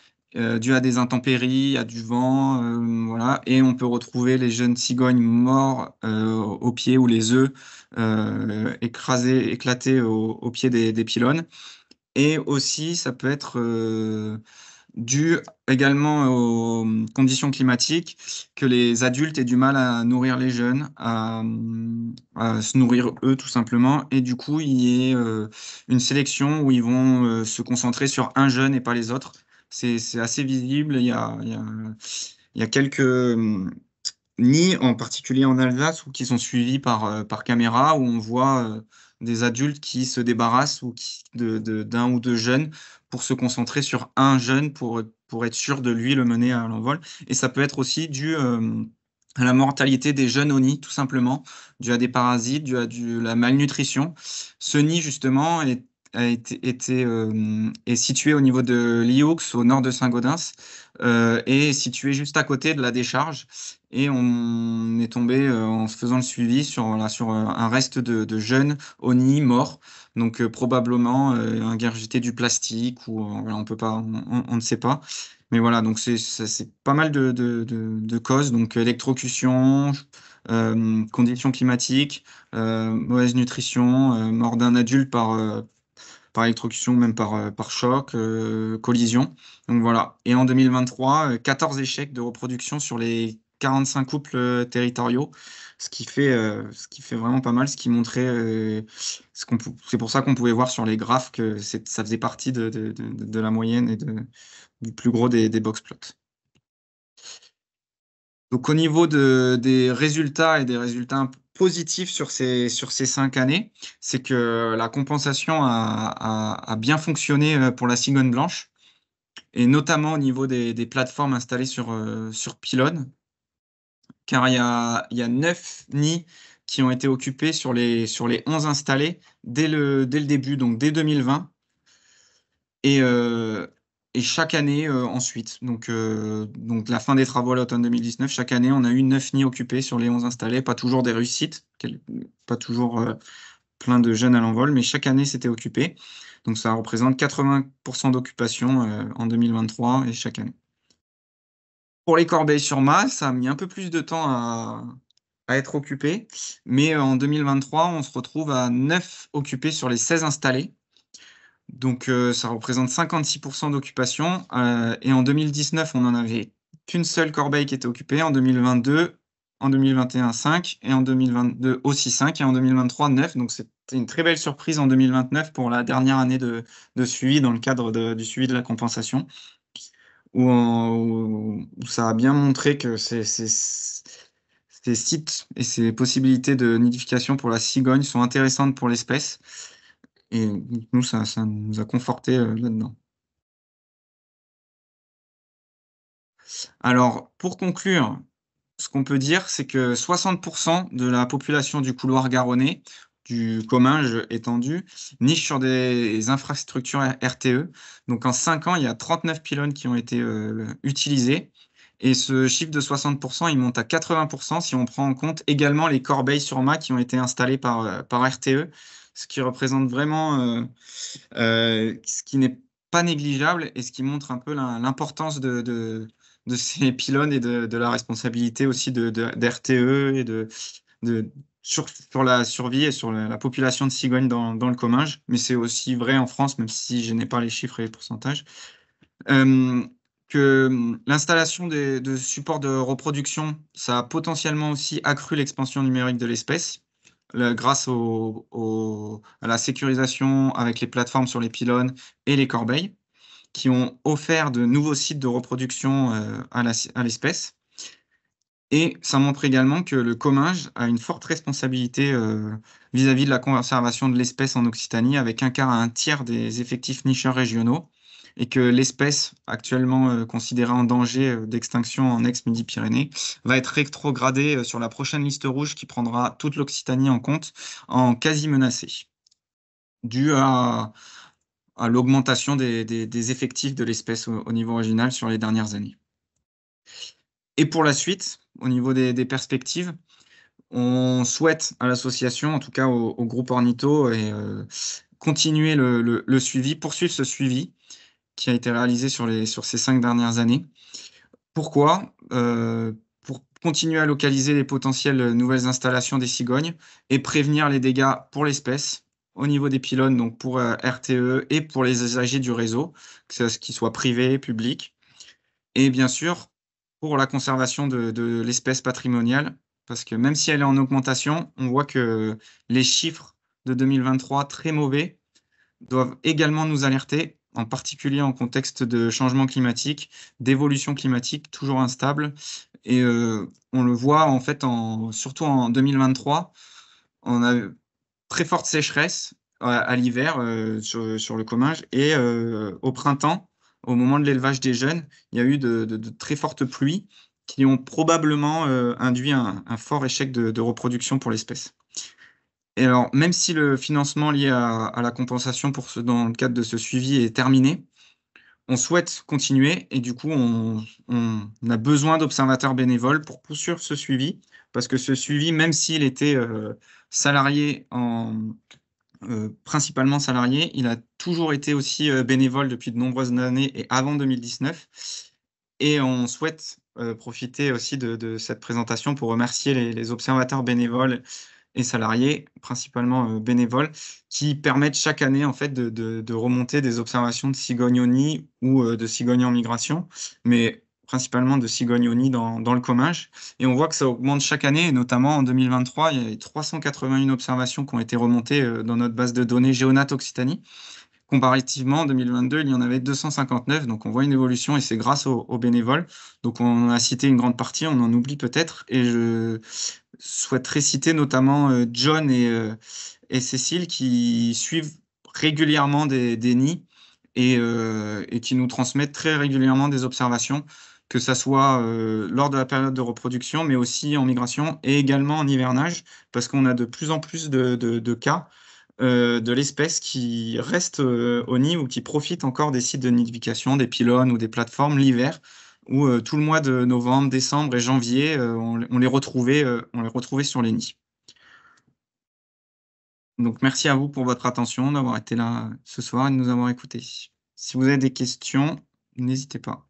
dû à des intempéries, à du vent, voilà, et on peut retrouver les jeunes cigognes morts, au pied, ou les œufs, éclatés au pied des pylônes. Et aussi, ça peut être dû également aux conditions climatiques, que les adultes aient du mal à nourrir les jeunes, à se nourrir eux, tout simplement, et du coup, il y ait une sélection où ils vont se concentrer sur un jeune et pas les autres. C'est assez visible. Il y a quelques nids, en particulier en Alsace, ou qui sont suivis par caméra, où on voit des adultes qui se débarrassent ou d'un ou deux jeunes pour se concentrer sur un jeune pour être sûr de lui le mener à l'envol. Et ça peut être aussi dû à la mortalité des jeunes au nid, tout simplement, dû à des parasites, dû à la malnutrition. Ce nid, justement, est situé au niveau de Lioux, au nord de Saint-Gaudens, et est situé juste à côté de la décharge. Et on est tombé, en se faisant le suivi, sur un reste de jeunes au nid morts. Donc, probablement ingurgité du plastique, ou voilà, on peut pas, on ne sait pas. Mais voilà, donc c'est pas mal de causes. Donc électrocution, conditions climatiques, mauvaise nutrition, mort d'un adulte par électrocution, même par choc, collision. Donc voilà. Et en 2023, 14 échecs de reproduction sur les 45 couples territoriaux, ce qui fait vraiment pas mal, ce qui montrait, c'est pour ça qu'on pouvait voir sur les graphes que ça faisait partie de la moyenne et du plus gros des box plots. Donc au niveau des résultats, et des résultats un positif sur ces 5 années, c'est que la compensation a bien fonctionné, pour la cigogne blanche et notamment au niveau des plateformes installées sur pylônes. Car il y a 9 nids qui ont été occupés sur les 11 installés dès le début, donc dès 2020 et heu et chaque année, ensuite. Donc la fin des travaux à l'automne 2019, chaque année, on a eu 9 nids occupés sur les 11 installés. Pas toujours des réussites, pas toujours, plein de jeunes à l'envol, mais chaque année, c'était occupé. Donc ça représente 80 d'occupation, en 2023 et chaque année. Pour les Corbeil-sur-Mât, ça a mis un peu plus de temps à être occupé, mais en 2023, on se retrouve à 9 occupés sur les 16 installés. Donc ça représente 56 d'occupation, et en 2019, on en avait qu'une seule corbeille qui était occupée. En 2022, en 2021, 5 et en 2022 aussi 5 et en 2023, 9. Donc c'était une très belle surprise en 2029 pour la dernière année de suivi dans le cadre du suivi de la compensation où ça a bien montré que ces sites et ces possibilités de nidification pour la cigogne sont intéressantes pour l'espèce et nous, ça nous a confortés, là-dedans. Alors, pour conclure, ce qu'on peut dire, c'est que 60 de la population du couloir garonnais, du Comminges étendu, niche sur des infrastructures RTE. Donc en 5 ans, il y a 39 pylônes qui ont été, utilisés et ce chiffre de 60 il monte à 80 si on prend en compte également les corbeilles-sur-mât qui ont été installées par RTE, ce qui représente vraiment, ce qui n'est pas négligeable et ce qui montre un peu l'importance de ces pylônes et de la responsabilité aussi d'RTE et de sur la survie et sur la population de cigognes dans le Comminges. Mais c'est aussi vrai en France, même si je n'ai pas les chiffres et les pourcentages. Hem, l'installation de supports de reproduction, ça a potentiellement aussi accru l'expansion numérique de l'espèce, grâce à la sécurisation avec les plateformes sur les pylônes et les corbeilles, qui ont offert de nouveaux sites de reproduction, à l'espèce et ça montre également que le Comminges a une forte responsabilité, vis-à-vis de la conservation de l'espèce en Occitanie avec 1/4 à 1/3 des effectifs nicheurs régionaux et que l'espèce actuellement, considérée en danger, d'extinction en ex-Midi-Pyrénées va être rétrogradée, sur la prochaine liste rouge qui prendra toute l'Occitanie en compte en quasi menacée, due à l'augmentation des effectifs de l'espèce au niveau régional sur les dernières années. Et pour la suite, au niveau des perspectives, on souhaite à l'association, en tout cas au groupe Ornitho et continuer le suivi, poursuivre ce suivi qui a été réalisé sur ces 5 dernières années. Pourquoi? Pour continuer à localiser les potentielles, nouvelles installations des cigognes et prévenir les dégâts pour l'espèce au niveau des pylônes, donc pour, RTE et pour les usagers du réseau, qu'ils soient privés, publics et bien sûr, pour la conservation de l'espèce patrimoniale, parce que même si elle est en augmentation, on voit que les chiffres de 2023, très mauvais, doivent également nous alerter, en particulier en contexte de changement climatique, d'évolution climatique toujours instable et on le voit en fait surtout en 2023, on a eu très forte sécheresse à l'hiver, sur le Comminges et au printemps, au moment de l'élevage des jeunes, il y a eu de très fortes pluies qui ont probablement, induit un fort échec de reproduction pour l'espèce. Et alors, même si le financement lié à la compensation dans le cadre de ce suivi est terminé, on souhaite continuer et du coup, on a besoin d'observateurs bénévoles pour poursuivre ce suivi. Parce que ce suivi, même s'il était, salarié principalement salarié, il a toujours été aussi, bénévole depuis de nombreuses années et avant 2019 et on souhaite, profiter aussi de cette présentation pour remercier les observateurs bénévoles et salariés, principalement, bénévoles, qui permettent chaque année, en fait, de remonter des observations de cigognes au nid ou, de cigognes en migration, mais principalement de cigognes au nid dans le Comminges et on voit que ça augmente chaque année et notamment en 2023, il y a eu 381 observations qui ont été remontées, dans notre base de données GeoNat Occitanie comparativement, en 2022, il y en avait 259, donc on voit une évolution et c'est grâce aux bénévoles. Donc on a cité une grande partie, on en oublie peut-être et je souhaiterais citer notamment, John et Cécile qui suivent régulièrement des nids et qui nous transmettent très régulièrement des observations, que ça soit, lors de la période de reproduction, mais aussi en migration et également en hivernage, parce qu'on a de plus en plus de cas, de l'espèce qui reste, au nid ou qui profite encore des sites de nidification, des pylônes ou des plateformes l'hiver où, tout le mois de novembre, décembre et janvier, on les retrouvait sur les nids. Donc merci à vous pour votre attention, d'avoir été là, ce soir et de nous avoir écoutés. Si vous avez des questions, n'hésitez pas.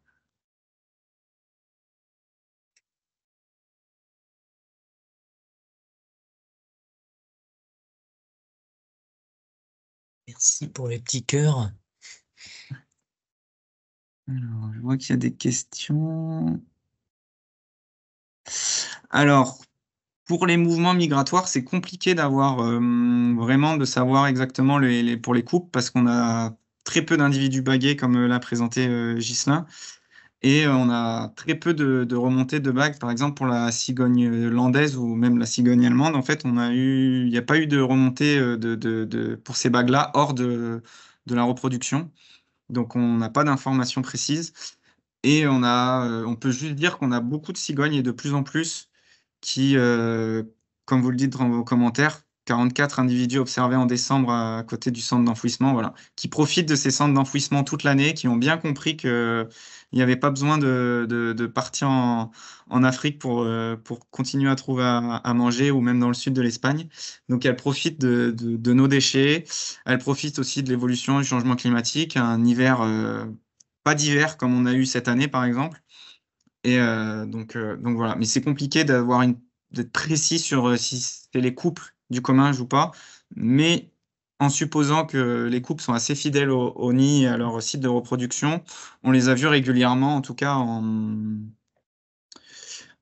Merci pour les petits cœurs. Alors, je vois qu'il y a des questions. Alors, pour les mouvements migratoires, c'est compliqué d'avoir, vraiment de savoir exactement pour les couples parce qu'on a très peu d'individus bagués comme, l'a présenté, Ghislain et on a très peu de remontées de bagues. Par exemple, pour la cigogne, landaise ou même la cigogne allemande, en fait, il n'y a pas eu de remontée, pour ces bagues-là hors de la reproduction. Donc on n'a pas d'informations précises et on peut juste dire qu'on a beaucoup de cigognes et de plus en plus qui, comme vous le dites dans vos commentaires, 44 individus observés en décembre à côté du centre d'enfouissement, voilà, qui profitent de ces centres d'enfouissement toute l'année, qui ont bien compris qu'il n'y avait pas besoin de partir en Afrique pour continuer à trouver à manger ou même dans le sud de l'Espagne. Donc elles profitent de nos déchets, elles profitent aussi de l'évolution du changement climatique, un hiver, pas d'hiver comme on a eu cette année par exemple. Et donc voilà. Mais c'est compliqué d'être précis sur si c'est les couples du comminges ou pas. Mais en supposant que les couples sont assez fidèles au nid et à leur site de reproduction, on les a vus régulièrement, en tout cas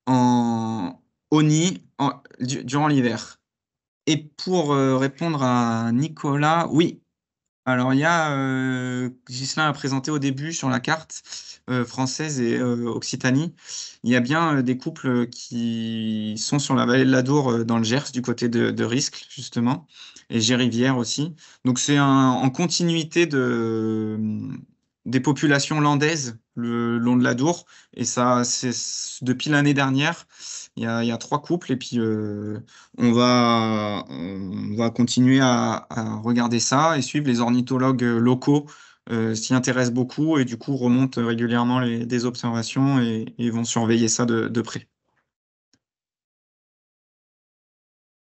au nid durant l'hiver. Et pour répondre à Nicolas, oui, alors il y a, Ghislain a présenté au début sur la carte, française et Occitanie. Il y a bien, des couples, qui sont sur la vallée de l'Adour, dans le Gers, du côté de Riscle justement et Gérivière aussi. Donc c'est en continuité des populations landaises le long de l'Adour et ça c'est depuis l'année dernière, il y a 3 couples et puis, on va continuer à regarder ça et suivre les ornithologues locaux s'y intéressent beaucoup et du coup remontent régulièrement des observations et vont surveiller ça de près.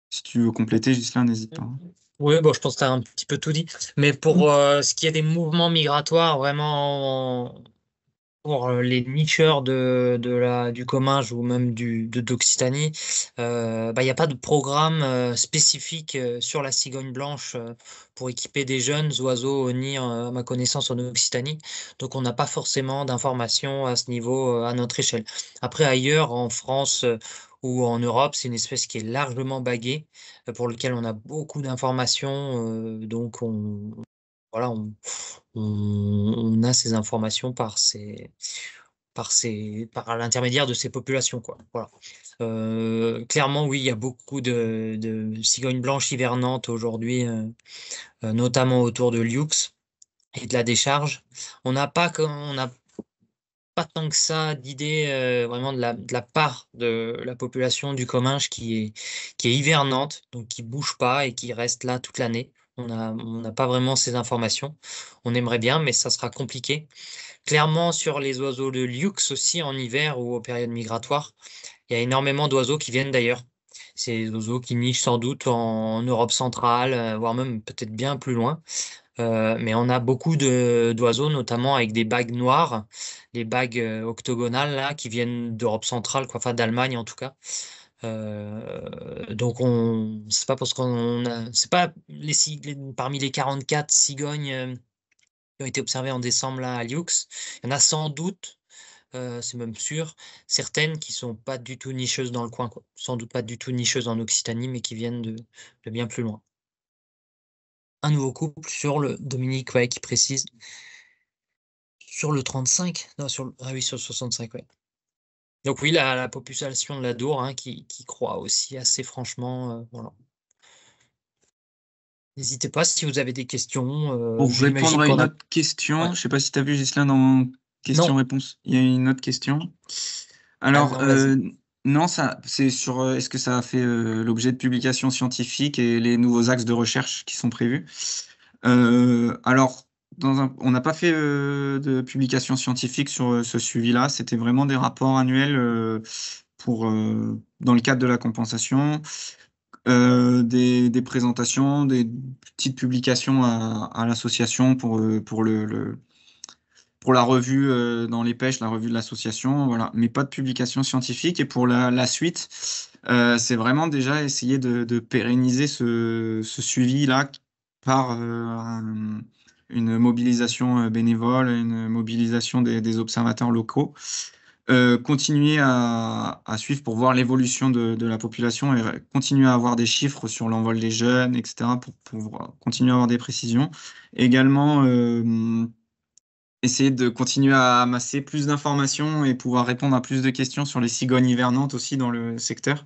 Si tu veux compléter, Ghislain, n'hésite pas, hein. Oui, bon, je pense que tu as un petit peu tout dit. Mais pour ce qui est des mouvements migratoires, vraiment pour les nicheurs du Comminges ou même d'Occitanie, il n'y a pas de programme spécifique sur la cigogne blanche pour équiper des jeunes oiseaux au nid, à ma connaissance, en Occitanie. Donc, on n'a pas forcément d'informations à ce niveau à notre échelle. Après, ailleurs, en France ou en Europe, c'est une espèce qui est largement baguée, pour lequel on a beaucoup d'informations. Donc, voilà, on a ces informations par l'intermédiaire de ces populations, quoi. Voilà. Clairement, oui, il y a beaucoup de cigognes blanches hivernantes aujourd'hui, notamment autour de Lioux et de la décharge. On n'a pas tant que ça d'idées vraiment de la part de la population du Comminges qui est hivernante, donc qui bouge pas et qui reste là toute l'année. On n'a pas vraiment ces informations. On aimerait bien, mais ça sera compliqué. Clairement, sur les oiseaux de Lioux aussi, en hiver ou aux périodes migratoires, il y a énormément d'oiseaux qui viennent d'ailleurs. C'est des oiseaux qui nichent sans doute en Europe centrale, voire même peut-être bien plus loin. Mais on a beaucoup d'oiseaux, notamment avec des bagues noires, les bagues octogonales là, qui viennent d'Europe centrale, quoi, enfin d'Allemagne en tout cas. Donc c'est pas parce c'est pas parmi les 44 cigognes qui ont été observées en décembre là à Lioux. Il y en a sans doute, c'est même sûr, certaines qui sont pas du tout nicheuses dans le coin, quoi. Sans doute pas du tout nicheuses en Occitanie, mais qui viennent de bien plus loin. un nouveau couple sur le Dominique, ouais, qui précise sur le 35, non, ah oui, sur le 65, ouais. Donc oui, la population de la Dour, hein, qui croît aussi assez franchement, voilà. N'hésitez pas si vous avez des questions, Pour répondre j'imagine à qu'on une a autre question, ouais. je sais pas si tu as vu, Ghislain, dans Non, questions-réponses, il y a une autre question. ah Alors, non, vas-y. non, ça, c'est sur est-ce que ça a fait l'objet de publications scientifiques et les nouveaux axes de recherche qui sont prévus? Alors, on n'a pas fait de publication scientifique sur ce suivi-là. C'était vraiment des rapports annuels dans le cadre de la compensation, des présentations, des petites publications à l'association pour la revue dans les pêches, la revue de l'association, voilà, mais pas de publication scientifique. Et pour la suite, c'est vraiment déjà essayer de pérenniser ce suivi-là par une mobilisation bénévole, une mobilisation des observateurs locaux. Continuer à suivre pour voir l'évolution de la population et continuer à avoir des chiffres sur l'envol des jeunes, etc., pour continuer à avoir des précisions. Également, essayer de continuer à amasser plus d'informations et pouvoir répondre à plus de questions sur les cigognes hivernantes aussi dans le secteur,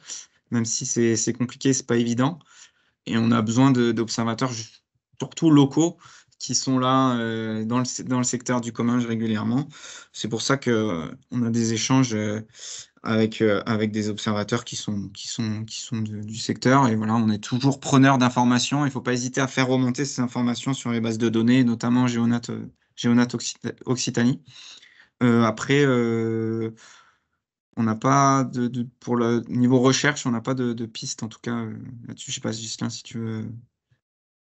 même si c'est compliqué, c'est pas évident. Et on a besoin d'observateurs, surtout locaux, qui sont là dans le secteur du Comminges régulièrement. C'est pour ça que on a des échanges avec des observateurs qui sont du secteur. Et voilà, on est toujours preneur d'informations. Il ne faut pas hésiter à faire remonter ces informations sur les bases de données, notamment Occitanie. Après, on n'a pas pour le niveau recherche, on n'a pas de piste, en tout cas, là-dessus. Je sais pas, Ghislain, si tu veux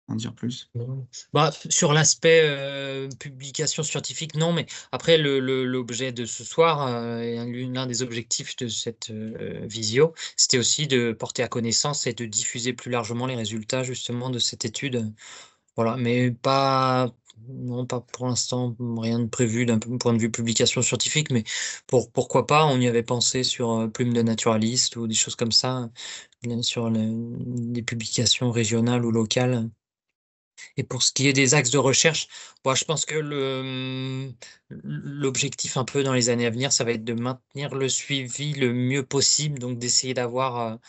en dire plus. Non. Bah, sur l'aspect publication scientifique, non, mais après l'objet de ce soir, et l'un des objectifs de cette visio, c'était aussi de porter à connaissance et de diffuser plus largement les résultats justement de cette étude. Voilà, mais pas, non, pas pour l'instant, rien de prévu d'un point de vue publication scientifique, mais pourquoi pas, on y avait pensé sur Plume de naturaliste ou des choses comme ça, sur des publications régionales ou locales. Et pour ce qui est des axes de recherche, moi, je pense que l'objectif un peu dans les années à venir, ça va être de maintenir le suivi le mieux possible, donc d'essayer d'avoir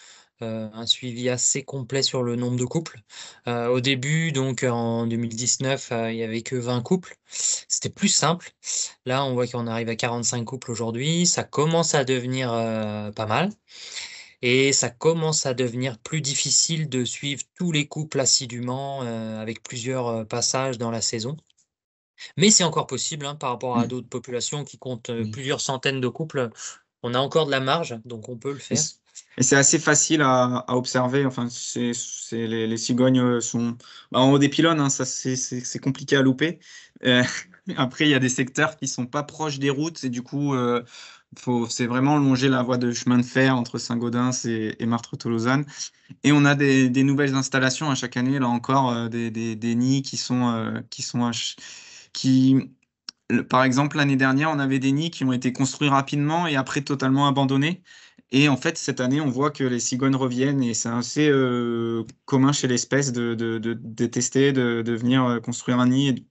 un suivi assez complet sur le nombre de couples. Au début, donc en 2019, il y avait que 20 couples. C'était plus simple. Là, on voit qu'on arrive à 45 couples aujourd'hui. Ça commence à devenir pas mal. Et ça commence à devenir plus difficile de suivre tous les couples assidûment, avec plusieurs, passages dans la saison. Mais c'est encore possible, hein, par rapport à Mm. d'autres populations qui comptent, Oui. plusieurs centaines de couples. On a encore de la marge, donc on peut le Et faire. c- et c'est assez facile à observer. Enfin, les cigognes sont en haut des pylônes, hein, ça c'est compliqué à louper. Euh, Après, il y a des secteurs qui sont pas proches des routes et du coup, c'est vraiment longer la voie de chemin de fer entre Saint-Gaudens et Martres-Tolosane. Et on a des nouvelles installations à chaque année, là encore, des nids qui, par exemple, l'année dernière, on avait des nids qui ont été construits rapidement et après totalement abandonnés. Et en fait, cette année, on voit que les cigognes reviennent et c'est assez commun chez l'espèce de détester, de venir construire un nid.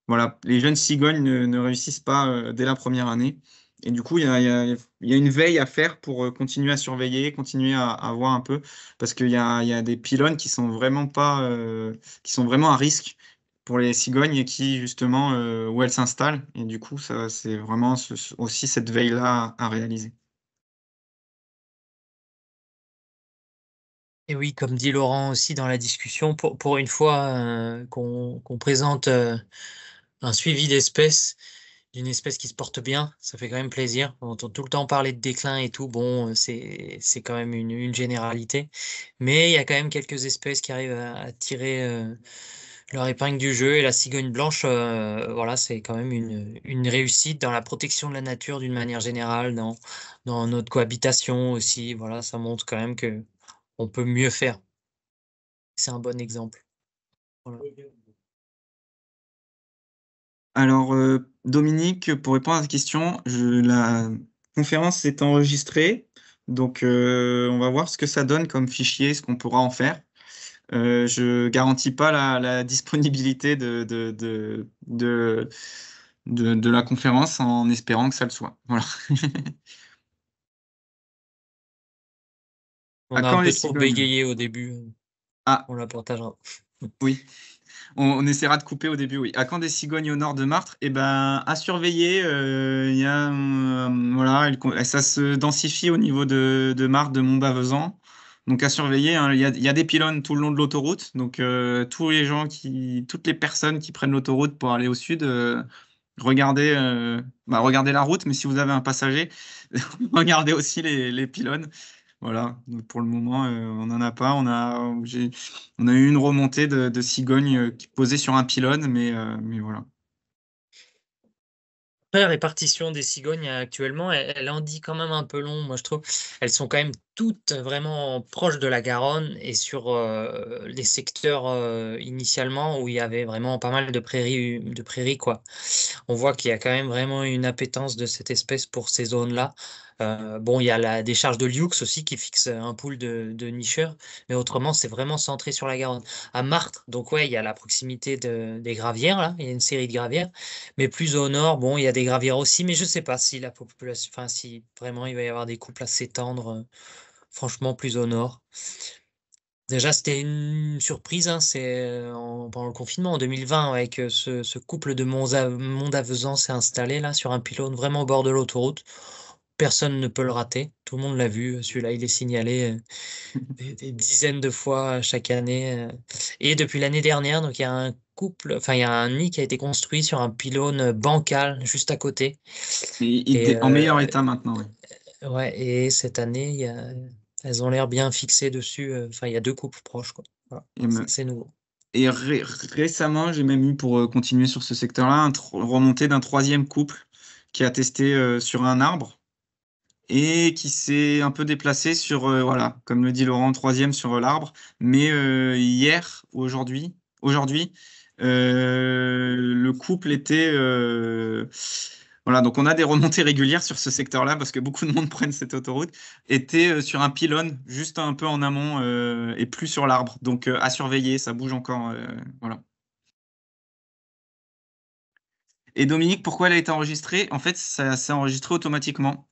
Voilà, les jeunes cigognes ne réussissent pas dès la première année. Et du coup, il y a une veille à faire pour continuer à surveiller, continuer à voir un peu, parce qu'il y a des pylônes qui sont vraiment pas, qui sont vraiment à risque pour les cigognes et qui, justement, où elles s'installent. Et du coup, ça, c'est vraiment aussi cette veille-là à réaliser. Et oui, comme dit Laurent aussi dans la discussion, pour une fois, qu'on présente, un suivi d'espèces, d'une espèce qui se porte bien, ça fait quand même plaisir. On entend tout le temps parler de déclin et tout, bon, c'est quand même une généralité. Mais il y a quand même quelques espèces qui arrivent à tirer leur épingle du jeu. Et la cigogne blanche, voilà, c'est quand même une réussite dans la protection de la nature d'une manière générale, dans notre cohabitation aussi. Voilà, ça montre quand même que on peut mieux faire. C'est un bon exemple. Voilà. Alors, Dominique, pour répondre à ta question, la conférence est enregistrée, donc on va voir ce que ça donne comme fichier, ce qu'on pourra en faire. Je garantis pas la disponibilité de la conférence en espérant que ça le soit. Voilà. À On a un quand les peu trop cigognes? bégayé au début, Ah, on la partagera. oui. On essaiera de couper au début, oui. À quand des cigognes au nord de Martre? Eh ben, à surveiller. Il y a, voilà, ça se densifie au niveau de Martre, de Montbavezan. Donc à surveiller, hein. Il y a des pylônes tout le long de l'autoroute. Donc toutes les personnes qui prennent l'autoroute pour aller au sud, regardez la route. Mais si vous avez un passager, regardez aussi les pylônes. Voilà, donc pour le moment, on n'en a pas. On a eu une remontée de cigognes qui posaient sur un pylône, mais voilà. Après, la répartition des cigognes actuellement, elle en dit quand même un peu long, moi je trouve. Elles sont quand même toutes vraiment proches de la Garonne et sur les secteurs initialement où il y avait vraiment pas mal de prairies, quoi. On voit qu'il y a quand même vraiment une appétence de cette espèce pour ces zones-là. Bon, il y a la décharge de Lioux aussi qui fixe un pool de nicheurs, mais autrement, c'est vraiment centré sur la Garonne. À Martres, donc ouais, il y a la proximité des gravières, là, il y a une série de gravières, mais plus au nord, bon, il y a des gravières aussi, mais je sais pas si la population, enfin, si vraiment il va y avoir des couples à s'étendre, franchement, plus au nord. Déjà, c'était une surprise, hein, pendant le confinement en 2020, ouais, que ce couple de Mont-d'Avezan s'est installé là sur un pylône vraiment au bord de l'autoroute. Personne ne peut le rater. Tout le monde l'a vu. Celui-là, il est signalé des dizaines de fois chaque année. Et depuis l'année dernière, donc il y a un couple, enfin il y a un nid qui a été construit sur un pylône bancal juste à côté. Et Et en meilleur état maintenant, oui. ouais, et cette année, elles ont l'air bien fixées dessus. Enfin, il y a deux couples proches, quoi. Voilà, Et, c'est me- assez nouveau. et récemment, j'ai même eu, pour continuer sur ce secteur-là, remontée d'un troisième couple qui a testé sur un arbre et qui s'est un peu déplacé sur, voilà, comme le dit Laurent, troisième sur l'arbre. Mais hier ou aujourd'hui, le couple était, voilà, donc on a des remontées régulières sur ce secteur-là parce que beaucoup de monde prennent cette autoroute, était sur un pylône juste un peu en amont et plus sur l'arbre. Donc à surveiller, ça bouge encore, voilà. Et Dominique, pourquoi elle a été enregistrée? En fait, ça s'est enregistré automatiquement.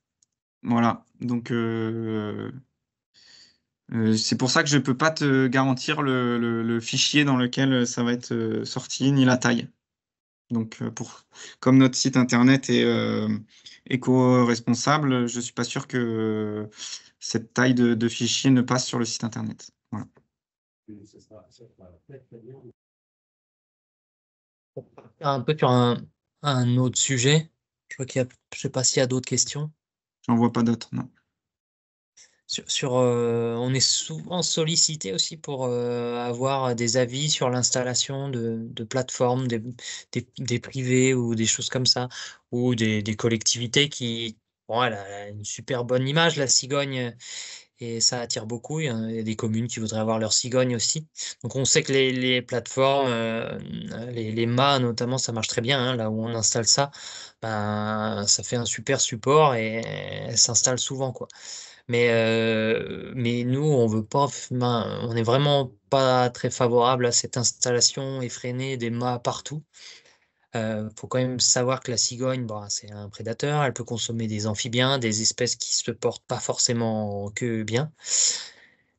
Voilà. Donc c'est pour ça que je peux pas te garantir le fichier dans lequel ça va être sorti, ni la taille. Donc, comme notre site internet est éco-responsable, je suis pas sûr que cette taille de fichier ne passe sur le site internet. Voilà. Un peu sur un autre sujet. Je vois je sais pas s'il y a d'autres questions. J'en vois pas d'autres, non. On est souvent sollicité aussi pour avoir des avis sur l'installation de plateformes, des privés ou des choses comme ça, ou des collectivités qui, bon, elle a une super bonne image, la cigogne, et ça attire beaucoup. Il y a des communes qui voudraient avoir leur cigogne aussi. Donc on sait que les plateformes, les mâts notamment, ça marche très bien, hein, là où on installe ça, ben, ça fait un super support et elle s'installe souvent, quoi. Mais nous, on veut pas, on est vraiment pas très favorable à cette installation effrénée des mâts partout. Faut quand même savoir que la cigogne, bah, c'est un prédateur, elle peut consommer des amphibiens, des espèces qui se portent pas forcément que bien.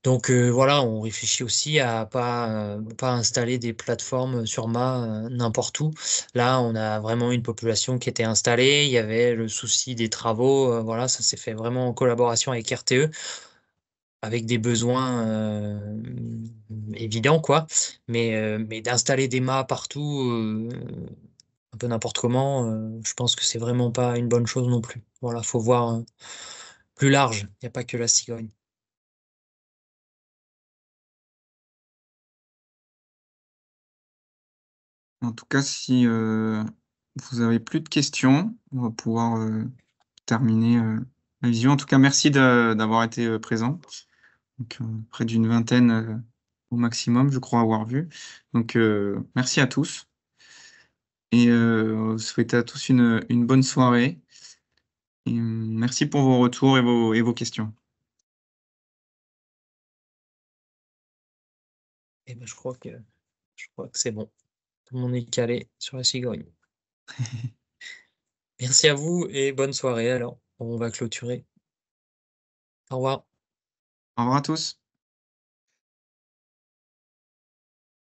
Donc voilà, on réfléchit aussi à pas installer des plateformes sur mât n'importe où. Là, on a vraiment une population qui était installée. Il y avait le souci des travaux. Voilà, ça s'est fait vraiment en collaboration avec RTE, avec des besoins évidents, quoi. Mais d'installer des mâts partout, un peu n'importe comment, je pense que c'est vraiment pas une bonne chose non plus. Voilà, faut voir plus large. Il n'y a pas que la cigogne. En tout cas, si vous avez plus de questions, on va pouvoir terminer la vision. En tout cas, merci d'avoir été présent. Donc, près d'une vingtaine au maximum, je crois avoir vu. Donc, merci à tous et souhaite à tous une bonne soirée. Et, merci pour vos retours et vos questions. Et ben, je crois que c'est bon. Tout le monde est calé sur la cigogne. Merci à vous et bonne soirée alors. On va clôturer. Au revoir. Au revoir à tous.